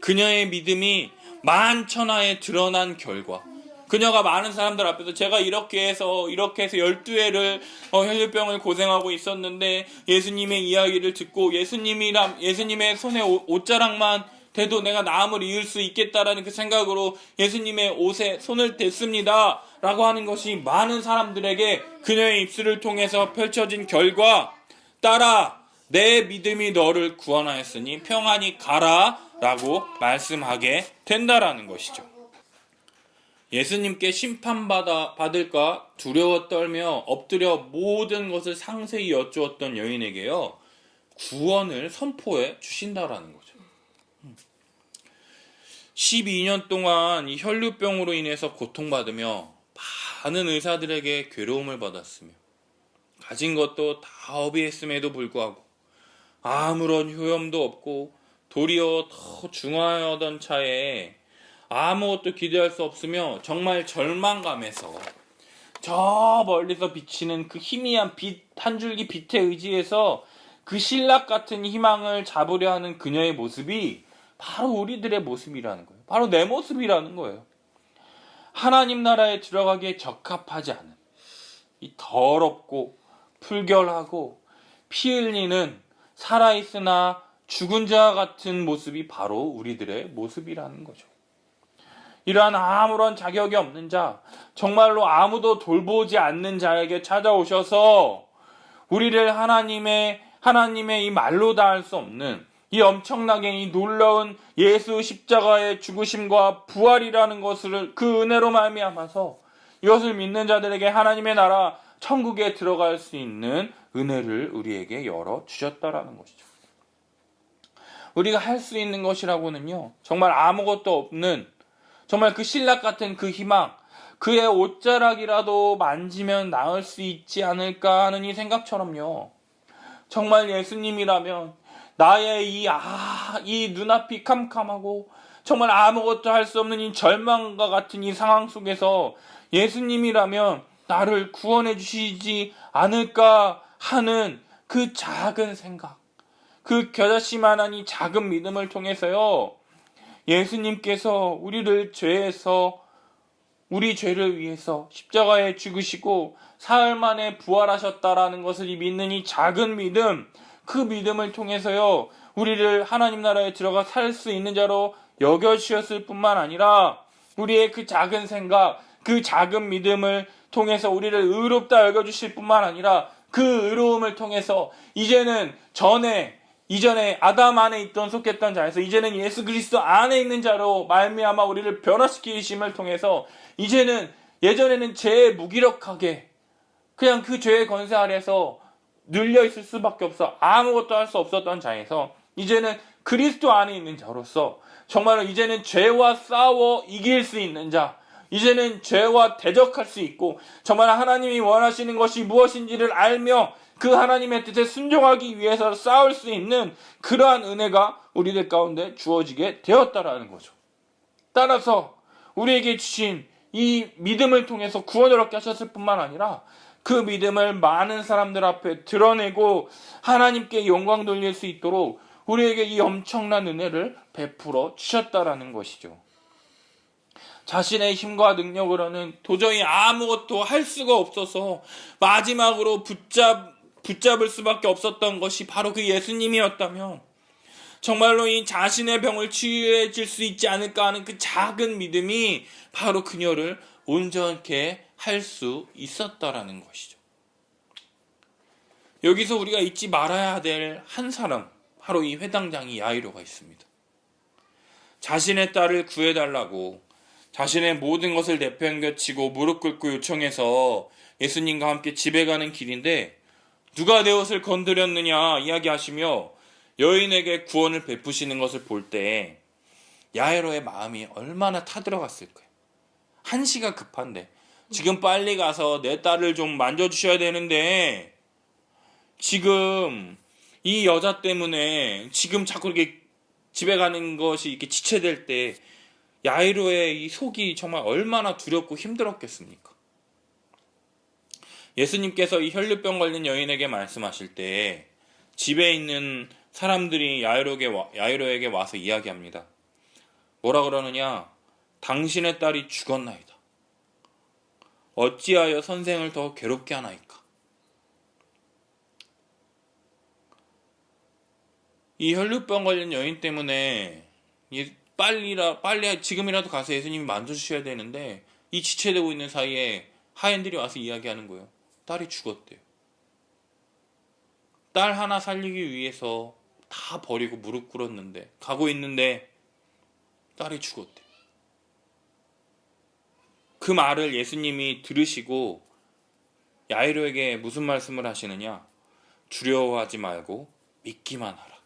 그녀의 믿음이 만천하에 드러난 결과, 그녀가 많은 사람들 앞에서 제가 이렇게 해서 12회를 혈류병을 고생하고 있었는데 예수님의 이야기를 듣고 예수님의 손에 옷자락만 대도 내가 나음을 이을 수 있겠다라는 그 생각으로 예수님의 옷에 손을 댔습니다 라고 하는 것이 많은 사람들에게 그녀의 입술을 통해서 펼쳐진 결과, 따라 내 믿음이 너를 구원하였으니 평안히 가라 라고 말씀하게 된다라는 것이죠. 예수님께 심판받을까 두려워 떨며 엎드려 모든 것을 상세히 여쭈었던 여인에게요, 구원을 선포해 주신다라는 거죠. 12년 동안 이 혈류병으로 인해서 고통받으며 많은 의사들에게 괴로움을 받았으며 가진 것도 다 허비했음에도 불구하고 아무런 효험도 없고 도리어 더 중하여던 차에 아무것도 기대할 수 없으며 정말 절망감에서 저 멀리서 비치는 그 희미한 빛, 한 줄기 빛에 의지해서 그 신락 같은 희망을 잡으려 하는 그녀의 모습이 바로 우리들의 모습이라는 거예요. 바로 내 모습이라는 거예요. 하나님 나라에 들어가기에 적합하지 않은 이 더럽고 풀결하고 피 흘리는 살아있으나 죽은 자와 같은 모습이 바로 우리들의 모습이라는 거죠. 이러한 아무런 자격이 없는 자, 정말로 아무도 돌보지 않는 자에게 찾아오셔서 우리를 하나님의 이 말로 다 할 수 없는 이 엄청나게 이 놀라운 예수 십자가의 죽으심과 부활이라는 것을 그 은혜로 말미암아서 이것을 믿는 자들에게 하나님의 나라 천국에 들어갈 수 있는 은혜를 우리에게 열어 주셨다라는 것이죠. 우리가 할 수 있는 것이라고는요, 정말 아무것도 없는, 정말 그 신락 같은 그 희망, 그의 옷자락이라도 만지면 나을 수 있지 않을까 하는 이 생각처럼요, 정말 예수님이라면 나의 이 눈앞이 캄캄하고 정말 아무것도 할 수 없는 이 절망과 같은 이 상황 속에서 예수님이라면 나를 구원해 주시지 않을까 하는 그 작은 생각, 그 겨자씨만한 이 작은 믿음을 통해서요, 예수님께서 우리 죄를 위해서 십자가에 죽으시고 사흘 만에 부활하셨다라는 것을 믿는 이 작은 믿음, 그 믿음을 통해서요, 우리를 하나님 나라에 들어가 살 수 있는 자로 여겨주셨을 뿐만 아니라 우리의 그 작은 생각, 그 작은 믿음을 통해서 우리를 의롭다 여겨주실 뿐만 아니라 그 의로움을 통해서 이전에 아담 안에 속했던 자에서 이제는 예수 그리스도 안에 있는 자로 말미암아 우리를 변화시키심을 통해서 이제는 예전에는 죄에 무기력하게 그냥 그 죄의 권세 아래서 눌려 있을 수밖에 없어 아무것도 할 수 없었던 자에서 이제는 그리스도 안에 있는 자로서 정말로 이제는 죄와 싸워 이길 수 있는 자, 이제는 죄와 대적할 수 있고 정말 하나님이 원하시는 것이 무엇인지를 알며 그 하나님의 뜻에 순종하기 위해서 싸울 수 있는 그러한 은혜가 우리들 가운데 주어지게 되었다라는 거죠. 따라서 우리에게 주신 이 믿음을 통해서 구원을 얻게 하셨을 뿐만 아니라 그 믿음을 많은 사람들 앞에 드러내고 하나님께 영광 돌릴 수 있도록 우리에게 이 엄청난 은혜를 베풀어 주셨다라는 것이죠. 자신의 힘과 능력으로는 도저히 아무것도 할 수가 없어서 마지막으로 붙잡을 수밖에 없었던 것이 바로 그 예수님이었다면 정말로 이 자신의 병을 치유해 줄 수 있지 않을까 하는 그 작은 믿음이 바로 그녀를 온전케 할 수 있었다라는 것이죠. 여기서 우리가 잊지 말아야 될 한 사람, 바로 이 회당장이 야이로가 있습니다. 자신의 딸을 구해달라고 자신의 모든 것을 내팽개치고 무릎 꿇고 요청해서 예수님과 함께 집에 가는 길인데 누가 내 옷을 건드렸느냐 이야기하시며 여인에게 구원을 베푸시는 것을 볼 때 야이로의 마음이 얼마나 타들어갔을까요? 한시가 급한데 지금 빨리 가서 내 딸을 좀 만져주셔야 되는데 지금 이 여자 때문에 지금 자꾸 이렇게 집에 가는 것이 이렇게 지체될 때 야이로의 이 속이 정말 얼마나 두렵고 힘들었겠습니까? 예수님께서 이 혈류병 걸린 여인에게 말씀하실 때 집에 있는 사람들이 야이로에게 와서 이야기합니다. 뭐라 그러느냐? 당신의 딸이 죽었나이다. 어찌하여 선생을 더 괴롭게 하나이까? 이 혈류병 걸린 여인 때문에 빨리 지금이라도 가서 예수님이 만져주셔야 되는데 이 지체되고 있는 사이에 하인들이 와서 이야기하는 거예요. 딸이 죽었대요. 딸 하나 살리기 위해서 다 버리고 무릎 꿇었는데 가고 있는데 딸이 죽었대요. 그 말을 예수님이 들으시고 야이로에게 무슨 말씀을 하시느냐? 두려워하지 말고 믿기만 하라.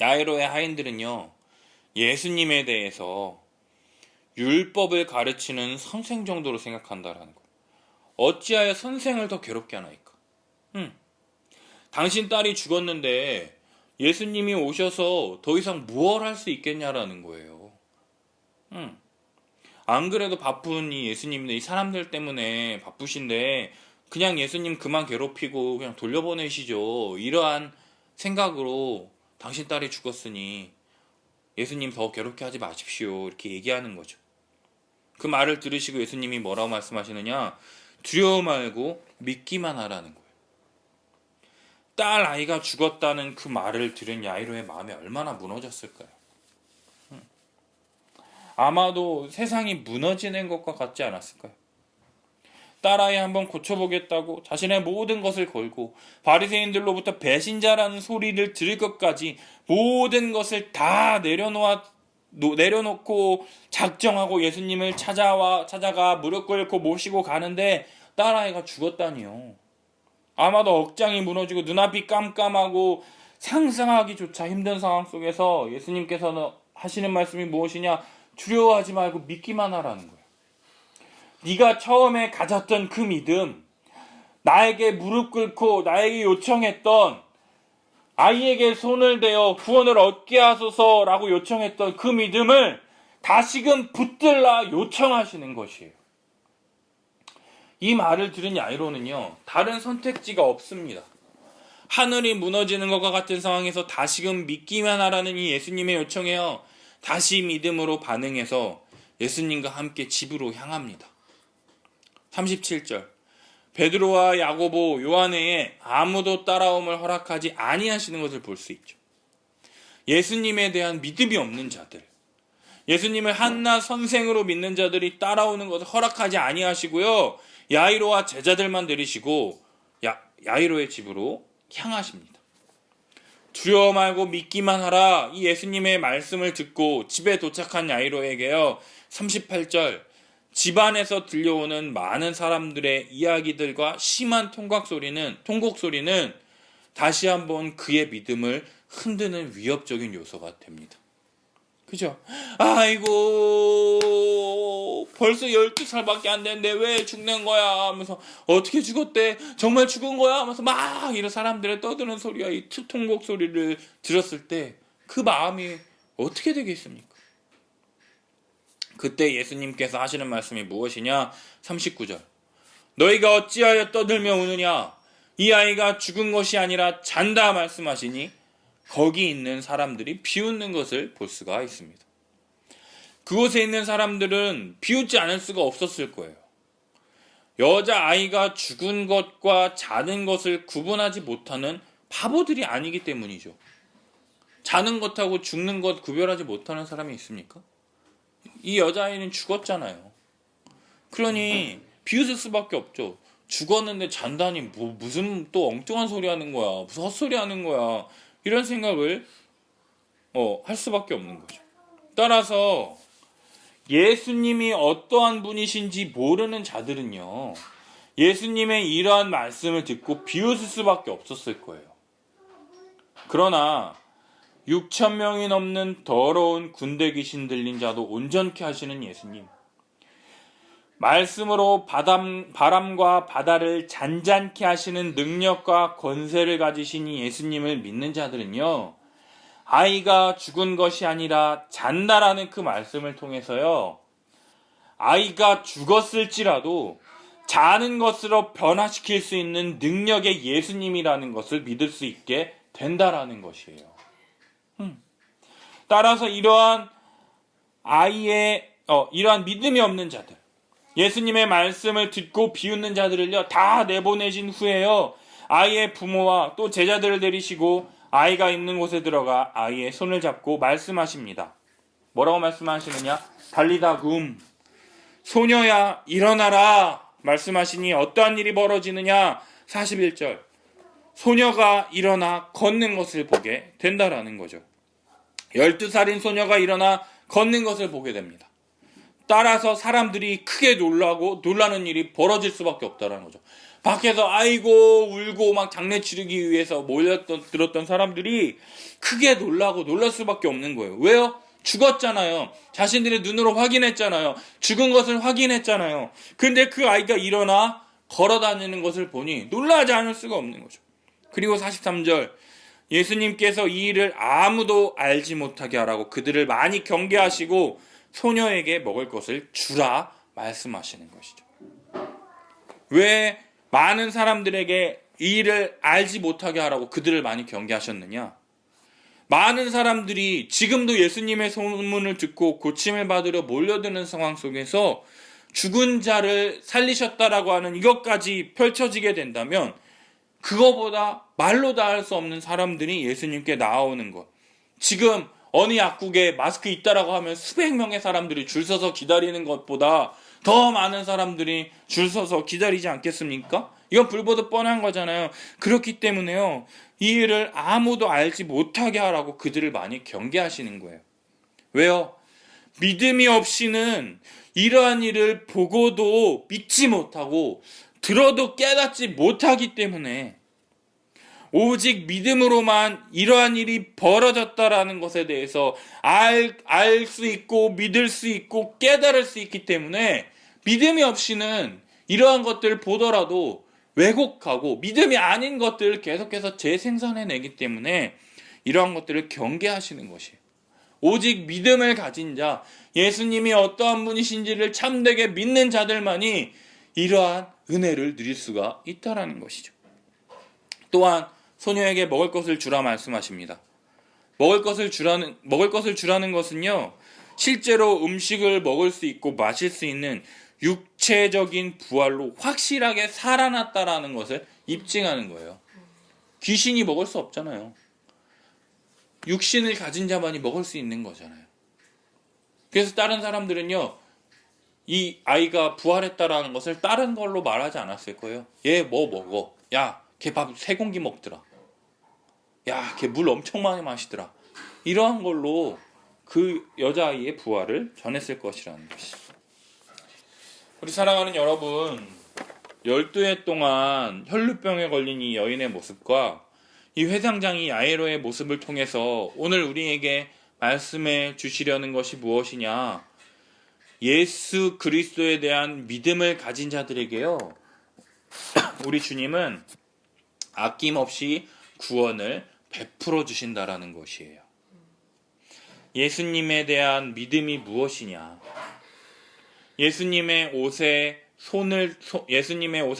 야이로의 하인들은요, 예수님에 대해서 율법을 가르치는 선생 정도로 생각한다라는 거예요. 어찌하여 선생을 더 괴롭게 하나이까? 당신 딸이 죽었는데 예수님이 오셔서 더 이상 무엇 할 수 있겠냐라는 거예요. 안 그래도 바쁜 이 예수님인데 이 사람들 때문에 바쁘신데 그냥 예수님 그만 괴롭히고 그냥 돌려보내시죠. 이러한 생각으로 당신 딸이 죽었으니 예수님 더 괴롭게 하지 마십시오. 이렇게 얘기하는 거죠. 그 말을 들으시고 예수님이 뭐라고 말씀하시느냐? 두려워 말고 믿기만 하라는 거예요. 딸 아이가 죽었다는 그 말을 들은 야이로의 마음이 얼마나 무너졌을까요? 아마도 세상이 무너지는 것과 같지 않았을까요? 딸아이 한번 고쳐보겠다고 자신의 모든 것을 걸고 바리새인들로부터 배신자라는 소리를 들을 것까지 모든 것을 다 내려놓고 작정하고 예수님을 찾아가 무릎 꿇고 모시고 가는데 딸아이가 죽었다니요. 아마도 억장이 무너지고 눈앞이 깜깜하고 상상하기조차 힘든 상황 속에서 예수님께서는 하시는 말씀이 무엇이냐? 두려워하지 말고 믿기만 하라는 거예요. 네가 처음에 가졌던 그 믿음, 나에게 무릎 꿇고 나에게 요청했던, 아이에게 손을 대어 구원을 얻게 하소서라고 요청했던 그 믿음을 다시금 붙들라 요청하시는 것이에요. 이 말을 들은 야이로는요, 다른 선택지가 없습니다. 하늘이 무너지는 것과 같은 상황에서 다시금 믿기만 하라는 이 예수님의 요청에요, 다시 믿음으로 반응해서 예수님과 함께 집으로 향합니다. 37절, 베드로와 야고보, 요한에 아무도 따라옴을 허락하지 아니하시는 것을 볼 수 있죠. 예수님에 대한 믿음이 없는 자들, 예수님을 한낱 선생으로 믿는 자들이 따라오는 것을 허락하지 아니하시고요, 야이로와 제자들만 들이시고 야이로의 집으로 향하십니다. 두려워 말고 믿기만 하라, 이 예수님의 말씀을 듣고 집에 도착한 야이로에게요, 38절, 집안에서 들려오는 많은 사람들의 이야기들과 심한 통곡 소리는 다시 한번 그의 믿음을 흔드는 위협적인 요소가 됩니다. 그죠? 아이고, 벌써 12살밖에 안 됐는데 왜 죽는 거야 하면서, 어떻게 죽었대? 정말 죽은 거야? 하면서 막 이런 사람들의 떠드는 소리와 이 통곡 소리를 들었을 때 그 마음이 어떻게 되겠습니까? 그때 예수님께서 하시는 말씀이 무엇이냐? 39절, 너희가 어찌하여 떠들며 우느냐? 이 아이가 죽은 것이 아니라 잔다 말씀하시니 거기 있는 사람들이 비웃는 것을 볼 수가 있습니다. 그곳에 있는 사람들은 비웃지 않을 수가 없었을 거예요. 여자아이가 죽은 것과 자는 것을 구분하지 못하는 바보들이 아니기 때문이죠. 자는 것하고 죽는 것 구별하지 못하는 사람이 있습니까? 이 여자아이는 죽었잖아요. 그러니 비웃을 수밖에 없죠. 죽었는데 잔다니 무슨 또 엉뚱한 소리 하는 거야, 무슨 헛소리 하는 거야, 이런 생각을 할 수밖에 없는 거죠. 따라서 예수님이 어떠한 분이신지 모르는 자들은요, 예수님의 이러한 말씀을 듣고 비웃을 수밖에 없었을 거예요. 그러나 6,000명이 넘는 더러운 군대 귀신 들린 자도 온전케 하시는 예수님, 말씀으로 바람과 바다를 잔잔케 하시는 능력과 권세를 가지신 이 예수님을 믿는 자들은요, 아이가 죽은 것이 아니라 잔다라는 그 말씀을 통해서요, 아이가 죽었을지라도 자는 것으로 변화시킬 수 있는 능력의 예수님이라는 것을 믿을 수 있게 된다라는 것이에요. 따라서 이러한 이러한 믿음이 없는 자들, 예수님의 말씀을 듣고 비웃는 자들을요, 다 내보내신 후에요, 아이의 부모와 또 제자들을 데리시고 아이가 있는 곳에 들어가 아이의 손을 잡고 말씀하십니다. 뭐라고 말씀하시느냐? 달리다 굼, 소녀야 일어나라 말씀하시니 어떠한 일이 벌어지느냐? 41절, 소녀가 일어나 걷는 것을 보게 된다라는 거죠. 12살인 소녀가 일어나 걷는 것을 보게 됩니다. 따라서 사람들이 크게 놀라는 일이 벌어질 수밖에 없다는 거죠. 밖에서 아이고 울고 막 장례 치르기 위해서 들었던 사람들이 크게 놀랄 수밖에 없는 거예요. 왜요? 죽었잖아요. 자신들의 눈으로 확인했잖아요. 죽은 것을 확인했잖아요. 근데 그 아이가 일어나 걸어다니는 것을 보니 놀라지 않을 수가 없는 거죠. 그리고 43절, 예수님께서 이 일을 아무도 알지 못하게 하라고 그들을 많이 경계하시고 소녀에게 먹을 것을 주라 말씀하시는 것이죠. 왜 많은 사람들에게 이 일을 알지 못하게 하라고 그들을 많이 경계하셨느냐? 많은 사람들이 지금도 예수님의 소문을 듣고 고침을 받으려 몰려드는 상황 속에서 죽은 자를 살리셨다라고 하는 이것까지 펼쳐지게 된다면 그거보다 말로 다 할 수 없는 사람들이 예수님께 나아오는 것. 지금 어느 약국에 마스크 있다라고 하면 수백 명의 사람들이 줄 서서 기다리는 것보다 더 많은 사람들이 줄 서서 기다리지 않겠습니까? 이건 불보듯 뻔한 거잖아요. 그렇기 때문에요, 이 일을 아무도 알지 못하게 하라고 그들을 많이 경계하시는 거예요. 왜요? 믿음이 없이는 이러한 일을 보고도 믿지 못하고 들어도 깨닫지 못하기 때문에, 오직 믿음으로만 이러한 일이 벌어졌다라는 것에 대해서 알 수 있고 믿을 수 있고 깨달을 수 있기 때문에, 믿음이 없이는 이러한 것들을 보더라도 왜곡하고 믿음이 아닌 것들을 계속해서 재생산해내기 때문에 이러한 것들을 경계하시는 것이에요. 오직 믿음을 가진 자, 예수님이 어떠한 분이신지를 참되게 믿는 자들만이 이러한 은혜를 누릴 수가 있다라는 것이죠. 또한 소녀에게 먹을 것을 주라 말씀하십니다. 먹을 것을 주라는 것은요, 실제로 음식을 먹을 수 있고 마실 수 있는 육체적인 부활로 확실하게 살아났다라는 것을 입증하는 거예요. 귀신이 먹을 수 없잖아요. 육신을 가진 자만이 먹을 수 있는 거잖아요. 그래서 다른 사람들은요, 이 아이가 부활했다라는 것을 다른 걸로 말하지 않았을 거예요. 얘 뭐 먹어? 야, 걔 밥 3공기 먹더라. 야, 걔 물 엄청 많이 마시더라. 이러한 걸로 그 여자아이의 부활을 전했을 것이라는 것이죠. 우리 사랑하는 여러분, 12해 동안 혈루병에 걸린 이 여인의 모습과 이 회상장이 야이로의 모습을 통해서 오늘 우리에게 말씀해 주시려는 것이 무엇이냐? 예수 그리스도에 대한 믿음을 가진 자들에게요, 우리 주님은 아낌없이 구원을 베풀어 주신다라는 것이에요. 예수님에 대한 믿음이 무엇이냐? 예수님의 옷에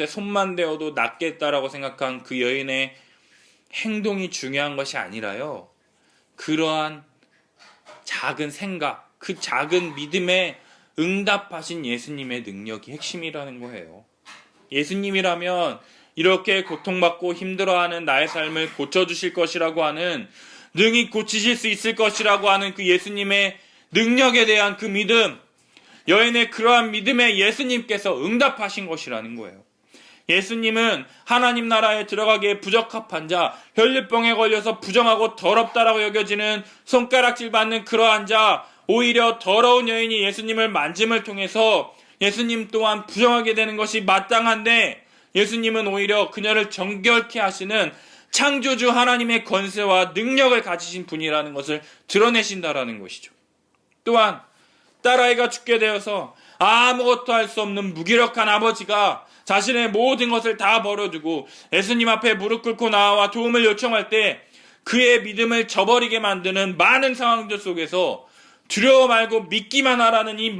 손만 대어도 낫겠다라고 생각한 그 여인의 행동이 중요한 것이 아니라요, 그러한 작은 생각, 그 작은 믿음에 응답하신 예수님의 능력이 핵심이라는 거예요. 예수님이라면 이렇게 고통받고 힘들어하는 나의 삶을 고쳐주실 것이라고 하는, 능히 고치실 수 있을 것이라고 하는 그 예수님의 능력에 대한 그 믿음, 여인의 그러한 믿음에 예수님께서 응답하신 것이라는 거예요. 예수님은 하나님 나라에 들어가기에 부적합한 자, 혈류병에 걸려서 부정하고 더럽다라고 여겨지는 손가락질 받는 그러한 자, 오히려 더러운 여인이 예수님을 만짐을 통해서 예수님 또한 부정하게 되는 것이 마땅한데, 예수님은 오히려 그녀를 정결케 하시는 창조주 하나님의 권세와 능력을 가지신 분이라는 것을 드러내신다라는 것이죠. 또한 딸아이가 죽게 되어서 아무것도 할 수 없는 무기력한 아버지가 자신의 모든 것을 다 버려두고 예수님 앞에 무릎 꿇고 나와 도움을 요청할 때 그의 믿음을 저버리게 만드는 많은 상황들 속에서 두려워 말고 믿기만 하라는 이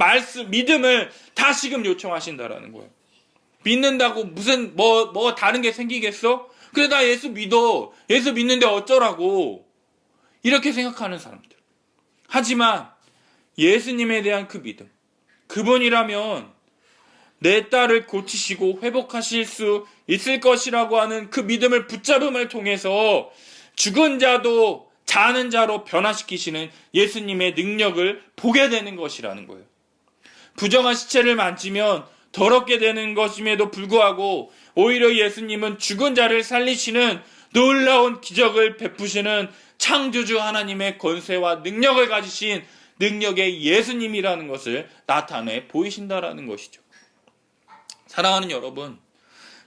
믿음을 다시금 요청하신다라는 거예요. 믿는다고 무슨 뭐 다른 게 생기겠어? 그래, 나 예수 믿어. 예수 믿는데 어쩌라고. 이렇게 생각하는 사람들. 하지만 예수님에 대한 그 믿음, 그분이라면 내 딸을 고치시고 회복하실 수 있을 것이라고 하는 그 믿음을 붙잡음을 통해서 죽은 자도 자는 자로 변화시키시는 예수님의 능력을 보게 되는 것이라는 거예요. 부정한 시체를 만지면 더럽게 되는 것임에도 불구하고 오히려 예수님은 죽은 자를 살리시는 놀라운 기적을 베푸시는 창조주 하나님의 권세와 능력을 가지신 능력의 예수님이라는 것을 나타내 보이신다라는 것이죠. 사랑하는 여러분,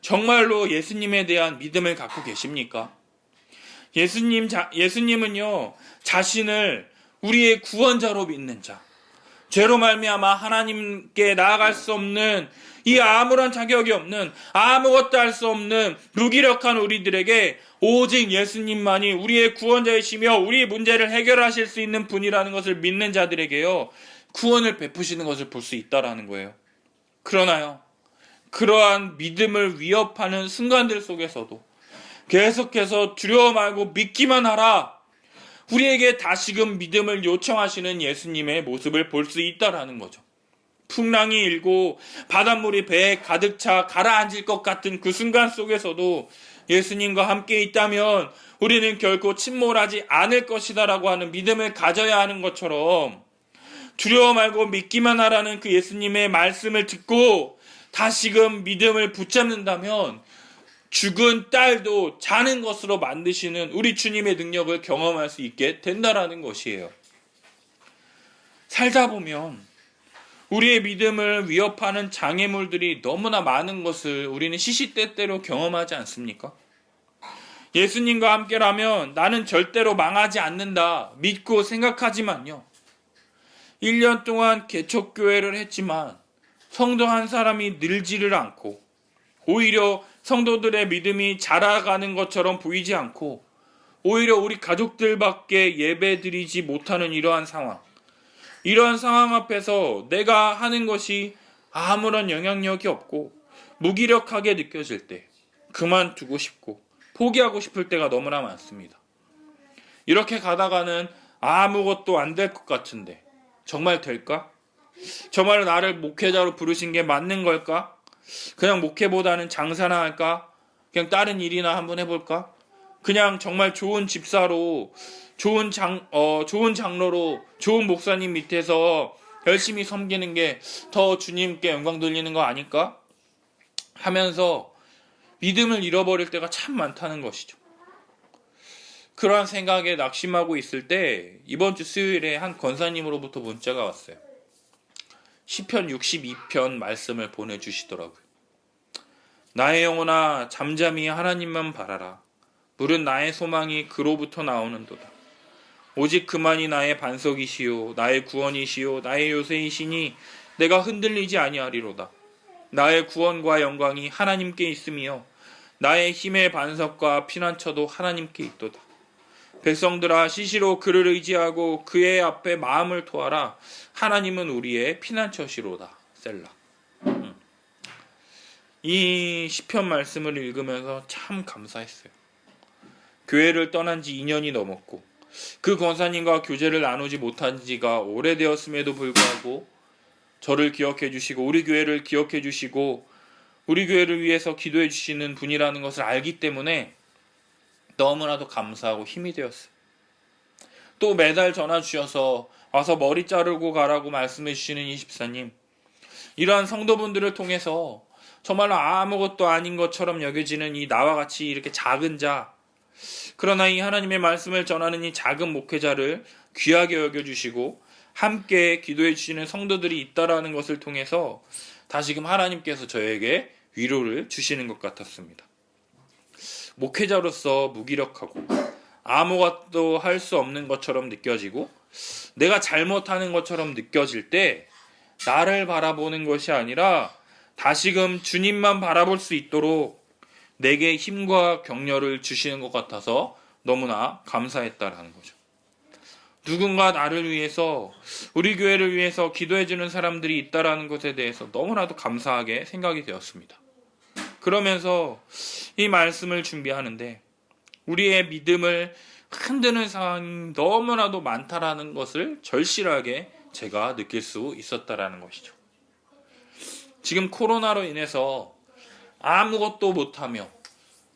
정말로 예수님에 대한 믿음을 갖고 계십니까? 예수님은요, 자신을 우리의 구원자로 믿는 자, 죄로 말미암아 하나님께 나아갈 수 없는, 이 아무런 자격이 없는, 아무것도 할 수 없는 무기력한 우리들에게 오직 예수님만이 우리의 구원자이시며 우리의 문제를 해결하실 수 있는 분이라는 것을 믿는 자들에게요, 구원을 베푸시는 것을 볼 수 있다라는 거예요. 그러나요, 그러한 믿음을 위협하는 순간들 속에서도 계속해서 두려워 말고 믿기만 하라, 우리에게 다시금 믿음을 요청하시는 예수님의 모습을 볼 수 있다라는 거죠. 풍랑이 일고 바닷물이 배에 가득 차 가라앉을 것 같은 그 순간 속에서도 예수님과 함께 있다면 우리는 결코 침몰하지 않을 것이다라고 하는 믿음을 가져야 하는 것처럼, 두려워 말고 믿기만 하라는 그 예수님의 말씀을 듣고 다시금 믿음을 붙잡는다면 죽은 딸도 자는 것으로 만드시는 우리 주님의 능력을 경험할 수 있게 된다라는 것이에요. 살다 보면 우리의 믿음을 위협하는 장애물들이 너무나 많은 것을 우리는 시시때때로 경험하지 않습니까? 예수님과 함께라면 나는 절대로 망하지 않는다 믿고 생각하지만요, 1년 동안 개척교회를 했지만 성도 한 사람이 늘지를 않고 오히려 성도들의 믿음이 자라가는 것처럼 보이지 않고 오히려 우리 가족들밖에 예배드리지 못하는 이러한 상황 앞에서 내가 하는 것이 아무런 영향력이 없고 무기력하게 느껴질 때 그만두고 싶고 포기하고 싶을 때가 너무나 많습니다. 이렇게 가다가는 아무것도 안 될 것 같은데 정말 될까? 정말 나를 목회자로 부르신 게 맞는 걸까? 그냥 목회보다는 장사나 할까? 그냥 다른 일이나 한번 해볼까? 그냥 정말 좋은 집사로, 좋은 장로로, 좋은 목사님 밑에서 열심히 섬기는 게 더 주님께 영광 돌리는 거 아닐까? 하면서 믿음을 잃어버릴 때가 참 많다는 것이죠. 그러한 생각에 낙심하고 있을 때 이번 주 수요일에 한 권사님으로부터 문자가 왔어요. 시편 62편 말씀을 보내주시더라고요. 나의 영혼아 잠잠히 하나님만 바라라. 물은 나의 소망이 그로부터 나오는도다. 오직 그만이 나의 반석이시요 나의 구원이시요 나의 요새이시니 내가 흔들리지 아니하리로다. 나의 구원과 영광이 하나님께 있으며 나의 힘의 반석과 피난처도 하나님께 있도다. 백성들아 시시로 그를 의지하고 그의 앞에 마음을 토하라. 하나님은 우리의 피난처시로다. 셀라. 이 시편 말씀을 읽으면서 참 감사했어요. 교회를 떠난 지 2년이 넘었고 그 권사님과 교제를 나누지 못한 지가 오래되었음에도 불구하고 저를 기억해 주시고 우리 교회를 기억해 주시고 우리 교회를 위해서 기도해 주시는 분이라는 것을 알기 때문에 너무나도 감사하고 힘이 되었어요. 또 매달 전화 주셔서 와서 머리 자르고 가라고 말씀해 주시는 이 집사님, 이러한 성도분들을 통해서 정말로 아무것도 아닌 것처럼 여겨지는 이 나와 같이 이렇게 작은 자, 그러나 이 하나님의 말씀을 전하는 이 작은 목회자를 귀하게 여겨주시고 함께 기도해 주시는 성도들이 있다라는 것을 통해서 다시금 하나님께서 저에게 위로를 주시는 것 같았습니다. 목회자로서 무기력하고 아무것도 할 수 없는 것처럼 느껴지고 내가 잘못하는 것처럼 느껴질 때 나를 바라보는 것이 아니라 다시금 주님만 바라볼 수 있도록 내게 힘과 격려를 주시는 것 같아서 너무나 감사했다라는 거죠. 누군가 나를 위해서, 우리 교회를 위해서 기도해주는 사람들이 있다라는 것에 대해서 너무나도 감사하게 생각이 되었습니다. 그러면서 이 말씀을 준비하는데 우리의 믿음을 흔드는 상황이 너무나도 많다라는 것을 절실하게 제가 느낄 수 있었다라는 것이죠. 지금 코로나로 인해서 아무것도 못하며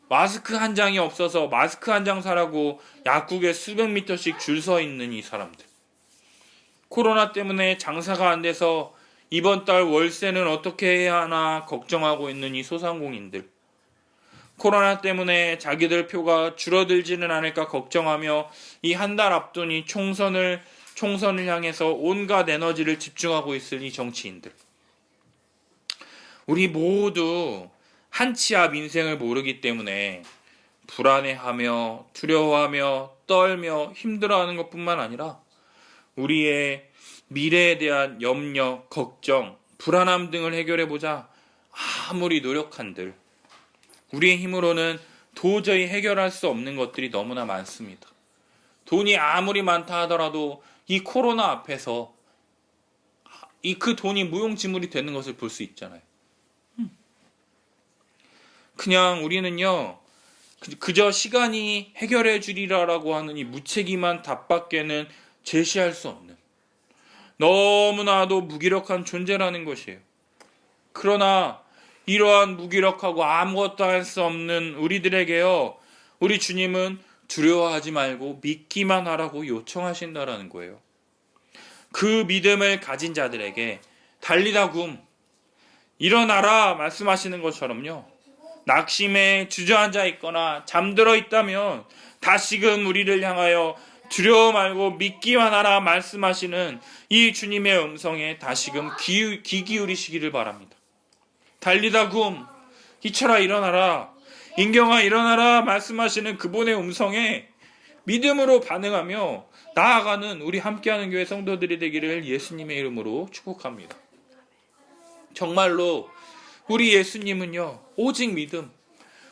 마스크 한 장이 없어서 마스크 한 장 사라고 약국에 수백 미터씩 줄 서 있는 이 사람들, 코로나 때문에 장사가 안 돼서 이번 달 월세는 어떻게 해야 하나 걱정하고 있는 이 소상공인들, 코로나 때문에 자기들 표가 줄어들지는 않을까 걱정하며 이 한 달 앞둔 이 총선을 향해서 온갖 에너지를 집중하고 있을 이 정치인들, 우리 모두 한치 앞 인생을 모르기 때문에 불안해하며 두려워하며 떨며 힘들어하는 것뿐만 아니라 우리의 미래에 대한 염려, 걱정, 불안함 등을 해결해보자 아무리 노력한들 우리의 힘으로는 도저히 해결할 수 없는 것들이 너무나 많습니다. 돈이 아무리 많다 하더라도 이 코로나 앞에서 그 돈이 무용지물이 되는 것을 볼 수 있잖아요. 그냥 우리는요, 그저 시간이 해결해 주리라라고 하는 이 무책임한 답밖에는 제시할 수 없는 너무나도 무기력한 존재라는 것이에요. 그러나 이러한 무기력하고 아무것도 할 수 없는 우리들에게요, 우리 주님은 두려워하지 말고 믿기만 하라고 요청하신다라는 거예요. 그 믿음을 가진 자들에게 달리다 굼, 일어나라 말씀하시는 것처럼요, 낙심에 주저앉아 있거나 잠들어 있다면 다시금 우리를 향하여 두려워 말고 믿기만 하라 말씀하시는 이 주님의 음성에 다시금 귀 기울이시기를 바랍니다. 달리다 굼, 기철아 일어나라, 인경아 일어나라 말씀하시는 그분의 음성에 믿음으로 반응하며 나아가는 우리 함께하는 교회 성도들이 되기를 예수님의 이름으로 축복합니다. 정말로 우리 예수님은요, 오직 믿음,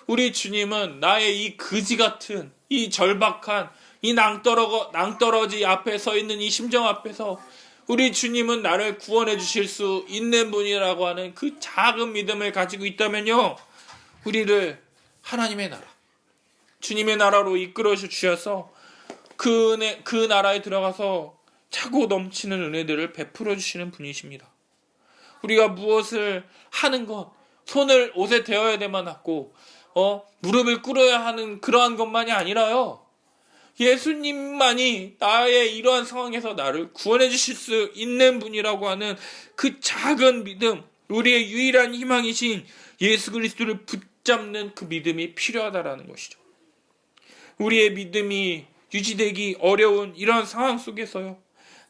우리 주님은 나의 이 그지 같은, 이 절박한, 이 낭떠러지 앞에 서 있는 이 심정 앞에서 우리 주님은 나를 구원해 주실 수 있는 분이라고 하는 그 작은 믿음을 가지고 있다면요, 우리를 하나님의 나라, 주님의 나라로 이끌어 주셔서 그 나라에 들어가서 차고 넘치는 은혜들을 베풀어 주시는 분이십니다. 우리가 무엇을 하는 것, 손을 옷에 대어야 되만 하고 무릎을 꿇어야 하는 그러한 것만이 아니라요, 예수님만이 나의 이러한 상황에서 나를 구원해 주실 수 있는 분이라고 하는 그 작은 믿음, 우리의 유일한 희망이신 예수 그리스도를 붙잡는 그 믿음이 필요하다라는 것이죠. 우리의 믿음이 유지되기 어려운 이런 상황 속에서요,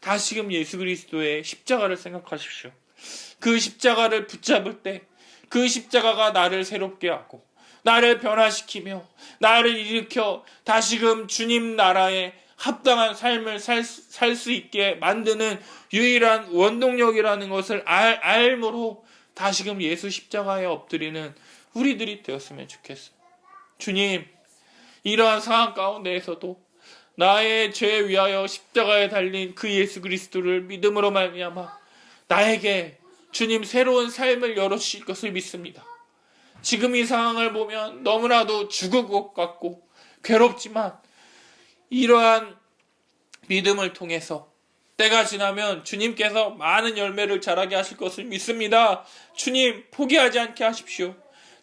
다시금 예수 그리스도의 십자가를 생각하십시오. 그 십자가를 붙잡을 때 그 십자가가 나를 새롭게 하고 나를 변화시키며 나를 일으켜 다시금 주님 나라에 합당한 삶을 살 수 있게 만드는 유일한 원동력이라는 것을 알므로 다시금 예수 십자가에 엎드리는 우리들이 되었으면 좋겠어요. 주님, 이러한 상황 가운데에서도 나의 죄 위하여 십자가에 달린 그 예수 그리스도를 믿음으로 말미암아 나에게 주님 새로운 삶을 열어주실 것을 믿습니다. 지금 이 상황을 보면 너무나도 죽을 것 같고 괴롭지만 이러한 믿음을 통해서 때가 지나면 주님께서 많은 열매를 자라게 하실 것을 믿습니다. 주님, 포기하지 않게 하십시오.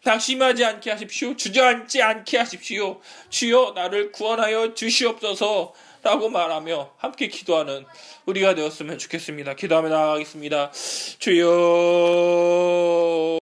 낙심하지 않게 하십시오. 주저앉지 않게 하십시오. 주여 나를 구원하여 주시옵소서 라고 말하며 함께 기도하는 우리가 되었으면 좋겠습니다. 기도하며 나아가겠습니다. 주여.